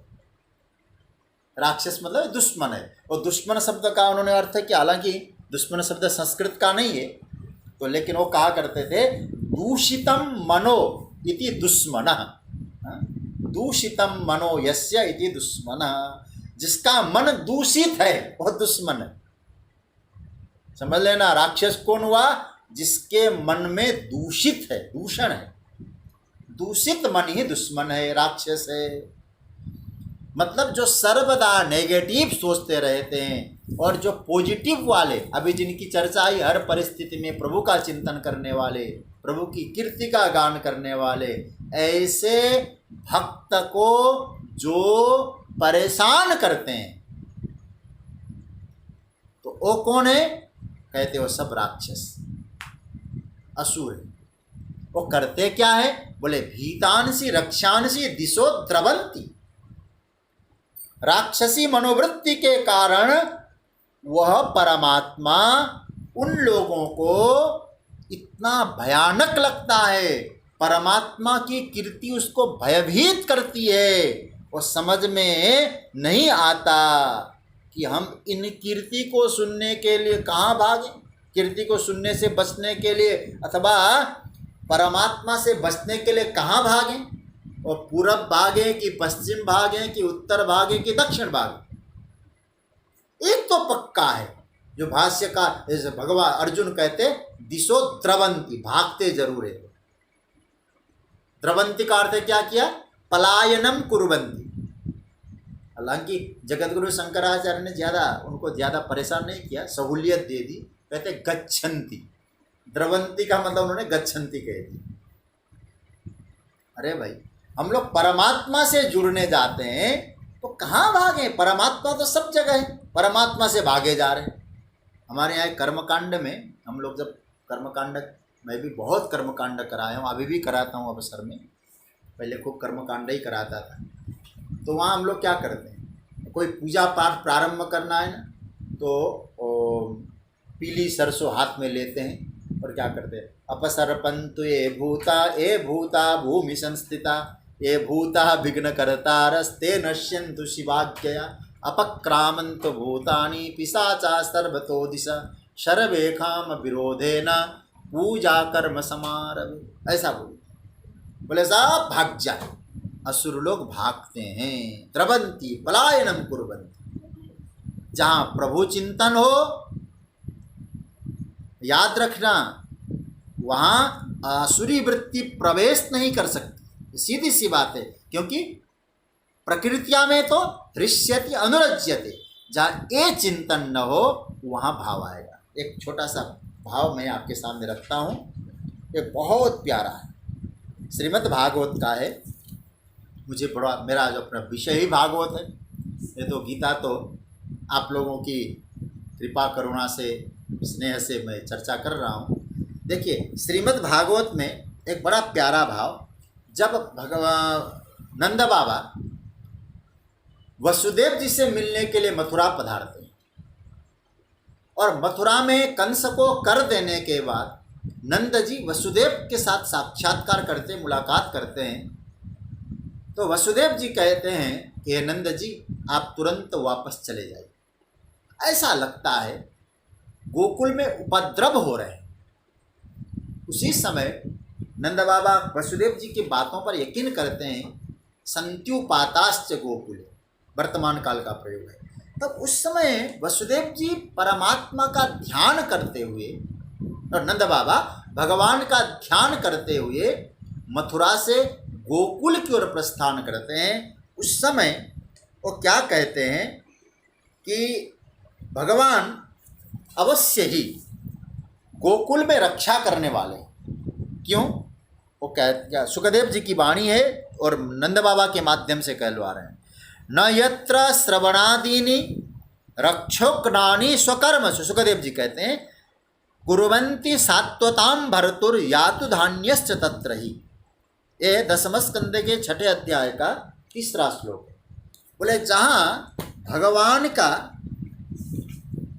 राक्षस मतलब दुश्मन है, और दुश्मन शब्द का उन्होंने अर्थ है कि हालांकि दुश्मन शब्द संस्कृत का नहीं है, तो लेकिन वो कहा करते थे दूषितम मनो इति दुश्मनः, दूषितम मनो यस्य इति दुश्मनः। जिसका मन दूषित है वह दुश्मन है। समझ लेना, राक्षस कौन हुआ? जिसके मन में दूषित है, दूषण है, दूषित मन ही दुश्मन है, राक्षस है। मतलब जो सर्वदा नेगेटिव सोचते रहते हैं, और जो पॉजिटिव वाले, अभी जिनकी चर्चा आई, हर परिस्थिति में प्रभु का चिंतन करने वाले, प्रभु की कीर्ति का गान करने वाले, ऐसे भक्त को जो परेशान करते हैं, तो वो कौन है? कहते हो सब राक्षस, असुर है। वो करते क्या है? बोले भीतांसी रक्षांसी दिशो द्रवंती। राक्षसी मनोवृत्ति के कारण वह परमात्मा उन लोगों को इतना भयानक लगता है, परमात्मा की कीर्ति उसको भयभीत करती है। वो समझ में नहीं आता कि हम इन कीर्ति को सुनने के लिए कहाँ भागें, कीर्ति को सुनने से बचने के लिए, अथवा परमात्मा से बचने के लिए कहाँ भागें, और पूरब भागें कि पश्चिम भागें कि उत्तर भागें कि दक्षिण भागें। एक तो पक्का है, जो भाष्यकार जैसे भगवान अर्जुन कहते दिशो द्रवंती, भागते जरूर है। द्रवंती का अर्थ क्या किया? पलायनम कुर्वन्ति। हालांकि जगतगुरु शंकराचार्य ने उनको ज़्यादा परेशान नहीं किया, सहूलियत दे दी, कहते गच्छन्ति। द्रवंती का मतलब उन्होंने गच्छन्ति कह दी। अरे भाई, हम लोग परमात्मा से जुड़ने जाते हैं तो कहाँ भागे? परमात्मा तो सब जगह है, परमात्मा से भागे जा रहे हैं। हमारे यहाँ कर्मकांड में हम लोग जब कर्मकांड, मैं भी बहुत कर्मकांड कराया हूँ, अभी भी कराता हूँ अवसर में, पहले खूब कर्मकांड ही कराता था। तो वहाँ हम लोग क्या करते हैं? कोई पूजा पाठ प्रारंभ करना है ना, तो पीली सरसों हाथ में लेते हैं और क्या करते हैं, अपसर्पन्तु ये भूता भूमि संस्थिता ये भूता विघ्न करतारस्ते नश्यन्तु शिवाज्ञया अपक्रामन्तु भूतानि पिशाचा सर्वतो दिशा शर्वेखाम विरोधेन पूजा कर्म समारभे। ऐसा बोले सब भाग जाए। असुर लोग भागते हैं, द्रवंती पलायनम कुर्वन्ति। जहाँ प्रभु चिंतन हो, याद रखना, वहाँ आसुरी वृत्ति प्रवेश नहीं कर सकती। सीधी सी बात है, क्योंकि प्रकृतिया में तो दृश्यति अनुरज्यते, जहाँ ये चिंतन न हो वहाँ भाव आएगा। एक छोटा सा भाव मैं आपके सामने रखता हूँ, ये बहुत प्यारा है, श्रीमद् भागवत का है। मुझे बड़ा, मेरा जो अपना विषय ही भागवत है, ये तो गीता तो आप लोगों की कृपा करुणा से स्नेह से मैं चर्चा कर रहा हूँ। देखिए श्रीमद् भागवत में एक बड़ा प्यारा भाव, जब भगवान नंद बाबा वसुदेव जी से मिलने के लिए मथुरा पधारते हैं और मथुरा में कंस को कर देने के बाद नंद जी वसुदेव के साथ साक्षात्कार करते, मुलाकात करते हैं, तो वसुदेव जी कहते हैं कि हे नंद जी आप तुरंत वापस चले जाइए। ऐसा लगता है गोकुल में उपद्रव हो रहे हैं। उसी समय नंद बाबा वसुदेव जी की बातों पर यकीन करते हैं। संत्युपाताश्च गोकुल वर्तमान काल का प्रयोग है। तब उस समय वसुदेव जी परमात्मा का ध्यान करते हुए और नंद बाबा भगवान का ध्यान करते हुए मथुरा से गोकुल की ओर प्रस्थान करते हैं। उस समय वो क्या कहते हैं कि भगवान अवश्य ही गोकुल में रक्षा करने वाले। क्यों? वो क्या सुखदेव जी की वाणी है और नंद बाबा के माध्यम से कहलवा रहे हैं, न यत्र श्रवणादीनि रक्षोक्नानि स्वकर्मसु। सुखदेव जी कहते हैं कुर्वन्ति सात्वतां भर्तुर यातु धान्यश्च तत्र ही। ये दसम स्कंद के 6 अध्याय का 3रा श्लोक है। बोले जहाँ भगवान का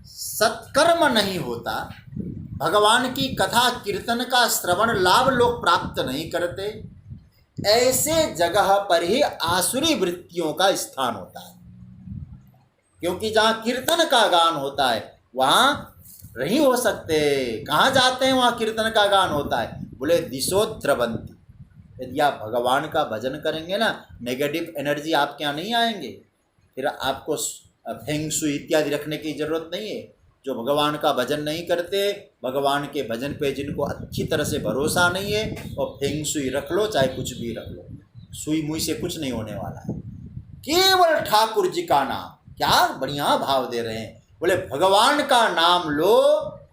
सत्कर्म नहीं होता, भगवान की कथा कीर्तन का श्रवण लाभ लोग प्राप्त नहीं करते, ऐसे जगह पर ही आसुरी वृत्तियों का स्थान होता है। क्योंकि जहाँ कीर्तन का गान होता है वहाँ नहीं हो सकते। कहाँ जाते हैं वहाँ कीर्तन का गान होता है? बोले दिशो द्रवंती। यदि आप भगवान का भजन करेंगे ना, नेगेटिव एनर्जी आपके यहाँ नहीं आएंगे। फिर आपको फेंग शुई इत्यादि रखने की ज़रूरत नहीं है। जो भगवान का भजन नहीं करते, भगवान के भजन पे जिनको अच्छी तरह से भरोसा नहीं है, और फेंग शुई रख लो चाहे कुछ भी रख लो, सुई मुई से कुछ नहीं होने वाला है। केवल ठाकुर जी का नाम, क्या बढ़िया भाव दे रहे हैं। बोले भगवान का नाम लो,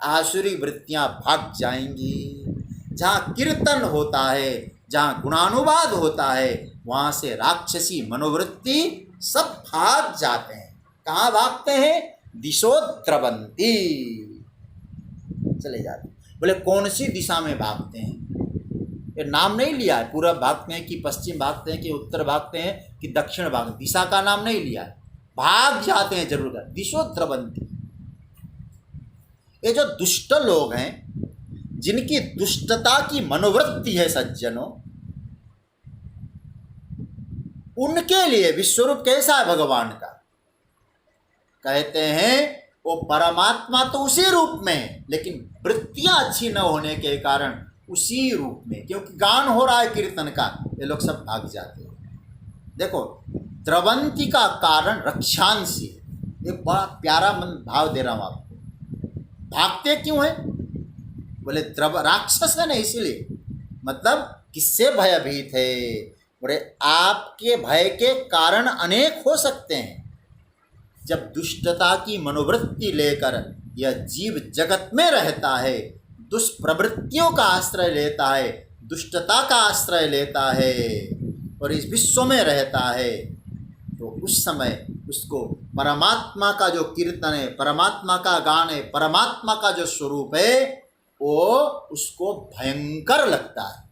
आसुरी वृत्तियां भाग जाएंगी। जहाँ कीर्तन होता है, जहाँ गुणानुवाद होता है, वहाँ से राक्षसी मनोवृत्ति सब भाग जाते हैं। कहाँ भागते हैं? दिशो द्रवंती, चले जाते। बोले कौन सी दिशा में भागते हैं? ये नाम नहीं लिया है। पूर्व भागते हैं कि पश्चिम भागते हैं कि उत्तर भागते हैं कि दक्षिण भागते, दिशा का नाम नहीं लिया है। भाग जाते हैं जरूर। दिशो द्रवंती। ये जो दुष्ट लोग हैं, जिनकी दुष्टता की मनोवृत्ति है सज्जनों, उनके लिए विश्वरूप कैसा है भगवान का? कहते हैं वो परमात्मा तो उसी रूप में है, लेकिन वृत्तियां अच्छी न होने के कारण उसी रूप में, क्योंकि गान हो रहा है कीर्तन का, ये लोग सब भाग जाते हैं। देखो द्रवंती का कारण रक्षांसी है। एक बड़ा प्यारा मन भाव दे रहा हूं आपको। भागते क्यों है? बोले द्रव राक्षस है ना, इसीलिए। मतलब किससे भयभीत है? बोले आपके भय के कारण अनेक हो सकते हैं। जब दुष्टता की मनोवृत्ति लेकर यह जीव जगत में रहता है, दुष्प्रवृत्तियों का आश्रय लेता है, दुष्टता का आश्रय लेता है और इस विश्व में रहता है, तो उस समय उसको परमात्मा का जो कीर्तन है, परमात्मा का गान है, परमात्मा का जो स्वरूप है, वो उसको भयंकर लगता है।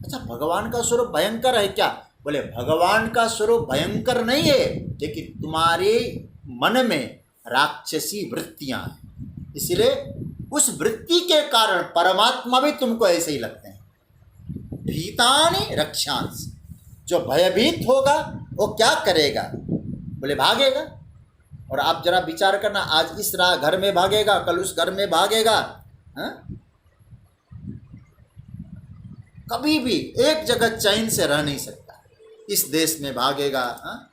अच्छा, भगवान का स्वरूप भयंकर है क्या? बोले भगवान का स्वरूप भयंकर नहीं है, लेकिन तुम्हारे मन में राक्षसी वृत्तियां हैं, इसलिए उस वृत्ति के कारण परमात्मा भी तुमको ऐसे ही लगते हैं। भीतानि रक्षांस, जो भयभीत होगा वो क्या करेगा? बोले भागेगा। और आप जरा विचार करना, आज इस घर में भागेगा, कल उस घर में भागेगा, हा? कभी भी एक जगह चैन से रह नहीं सकता। इस देश में भागेगा, हा?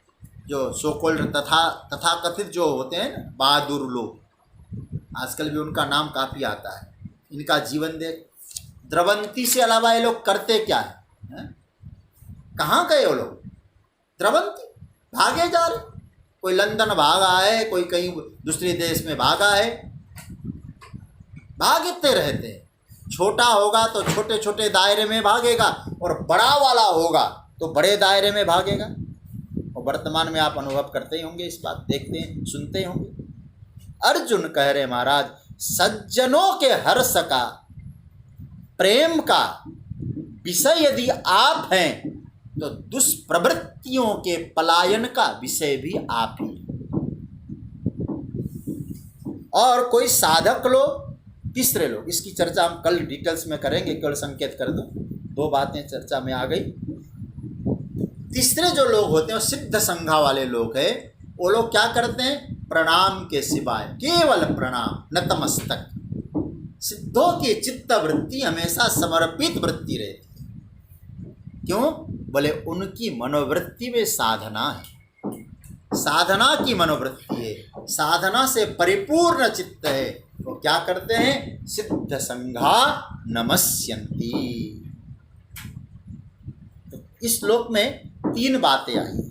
जो सोकोल्ड तथाकथित जो होते हैं ना बहादुर लोग, आजकल भी उनका नाम काफ़ी आता है, इनका जीवन देख। द्रवंती से अलावा ये लोग करते क्या है? कहाँ गए वो लोग? द्रवंती भागे जा रहे, कोई लंदन भागा है, कोई कहीं दूसरे देश में भागा है, भागते रहते हैं। छोटा होगा तो छोटे छोटे दायरे में भागेगा, और बड़ा वाला होगा तो बड़े दायरे में भागेगा। और वर्तमान में आप अनुभव करते ही होंगे इस बात, देखते हैं, सुनते ही होंगे। अर्जुन कह रहे महाराज, सज्जनों के हर्ष का, प्रेम का विषय यदि आप हैं, तो दुष्प्रवृत्तियों के पलायन का विषय भी आप ही। और कोई साधक लोग, तीसरे लोग, इसकी चर्चा हम कल डिटेल्स में करेंगे, केवल संकेत कर दो, 2 बातें चर्चा में आ गई। तीसरे जो लोग होते हैं वो सिद्ध संघा वाले लोग हैं। वो लोग क्या करते हैं? प्रणाम के सिवाय, केवल प्रणाम, नतमस्तक। सिद्धों की चित्त वृत्ति हमेशा समर्पित वृत्ति रहती है। क्यों? बोले उनकी मनोवृत्ति में साधना है, साधना की मनोवृत्ति है, साधना से परिपूर्ण चित्त है। वो क्या करते हैं? सिद्ध संघा नमस्यन्ति। तो इस श्लोक में 3 बातें आई।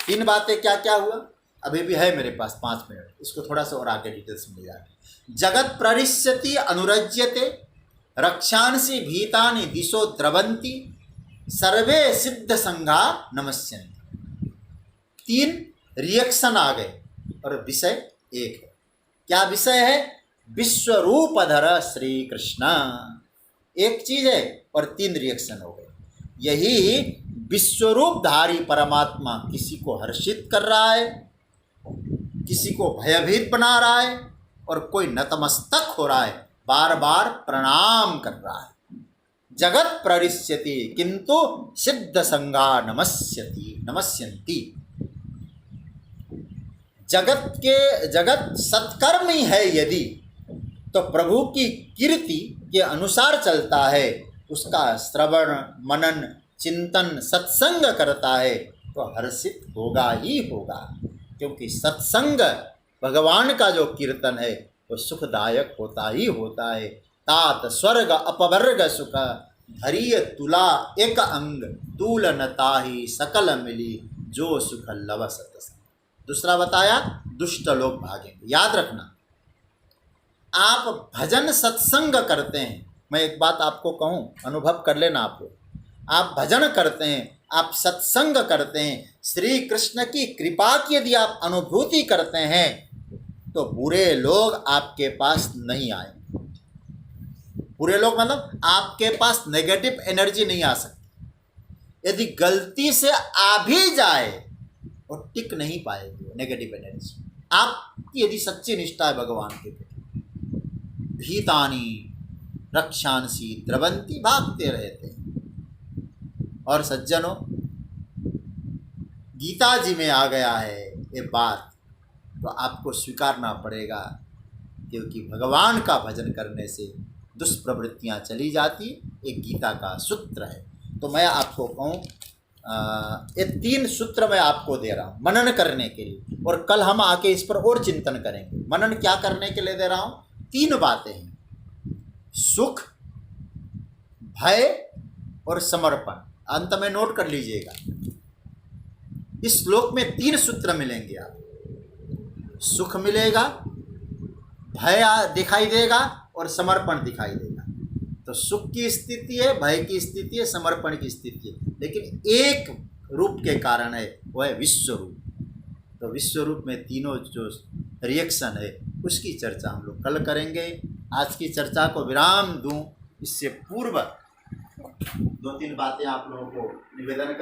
3 बातें क्या क्या हुआ? अभी भी है मेरे पास 5 मिनट, इसको थोड़ा सा और आगे डिटेल्स में जाए। जगत प्ररिष्यति अनुरज्यते, रक्षांसि भीतानि दिशो द्रवंती, सर्वे सिद्ध संघा नमस्यन्ति। 3 रिएक्शन आ गए और विषय एक है। क्या विषय है? विश्वरूपधर श्री कृष्ण, एक चीज है और 3 रिएक्शन हो गए। यही विश्वरूपधारी परमात्मा किसी को हर्षित कर रहा है, किसी को भयभीत बना रहा है, और कोई नतमस्तक हो रहा है, बार बार प्रणाम कर रहा है। जगत प्ररिष्यति किंतु सिद्ध संघा नमस्यन्ति। जगत सत्कर्मी है यदि, तो प्रभु की कीर्ति के अनुसार चलता है, उसका श्रवण मनन चिंतन सत्संग करता है, तो हर्षित होगा ही होगा। क्योंकि सत्संग भगवान का जो कीर्तन है वो सुखदायक होता ही होता है। तात स्वर्ग अपवर्ग सुख, धरिय तुला एक अंग, तूल नताही सकल मिली, जो सुख लव सतसंग। दूसरा बताया, दुष्ट लोग भागेंगे। याद रखना, आप भजन सत्संग करते हैं। मैं एक बात आपको कहूँ, अनुभव कर लेना आप लोग। आप भजन करते हैं, आप सत्संग करते हैं, श्री कृष्ण की कृपा की यदि आप अनुभूति करते हैं, तो बुरे लोग आपके पास नहीं आए। बुरे लोग मतलब आपके पास नेगेटिव एनर्जी नहीं आ सकती। यदि गलती से आ भी जाए और टिक नहीं पाएगी नेगेटिव एनर्जी, आपकी यदि सच्ची निष्ठा है भगवान के प्रति। भीतानि रक्षांसि द्रवंती, भागते रहते हैं। और सज्जनों, गीता जी में आ गया है ये बात, तो आपको स्वीकारना पड़ेगा, क्योंकि भगवान का भजन करने से दुष्प्रवृत्तियां चली जाती, एक गीता का सूत्र है। तो मैं आपको कहूँ, ये 3 सूत्र मैं आपको दे रहा हूँ मनन करने के लिए, और कल हम आके इस पर और चिंतन करेंगे। मनन क्या करने के लिए दे रहा हूँ? 3 बातें हैं, सुख, भय और समर्पण। अंत में नोट कर लीजिएगा, इस श्लोक में 3 सूत्र मिलेंगे आप। सुख मिलेगा, भय दिखाई देगा और समर्पण दिखाई देगा। तो सुख की स्थिति है, भय की स्थिति है, समर्पण की स्थिति है, लेकिन एक रूप के कारण है, वो है विश्व रूप। तो विश्व रूप में तीनों जो रिएक्शन है उसकी चर्चा हम लोग कल करेंगे। आज की चर्चा को विराम दूं, इससे पूर्व दो तीन बातें आप लोगों को निवेदन कर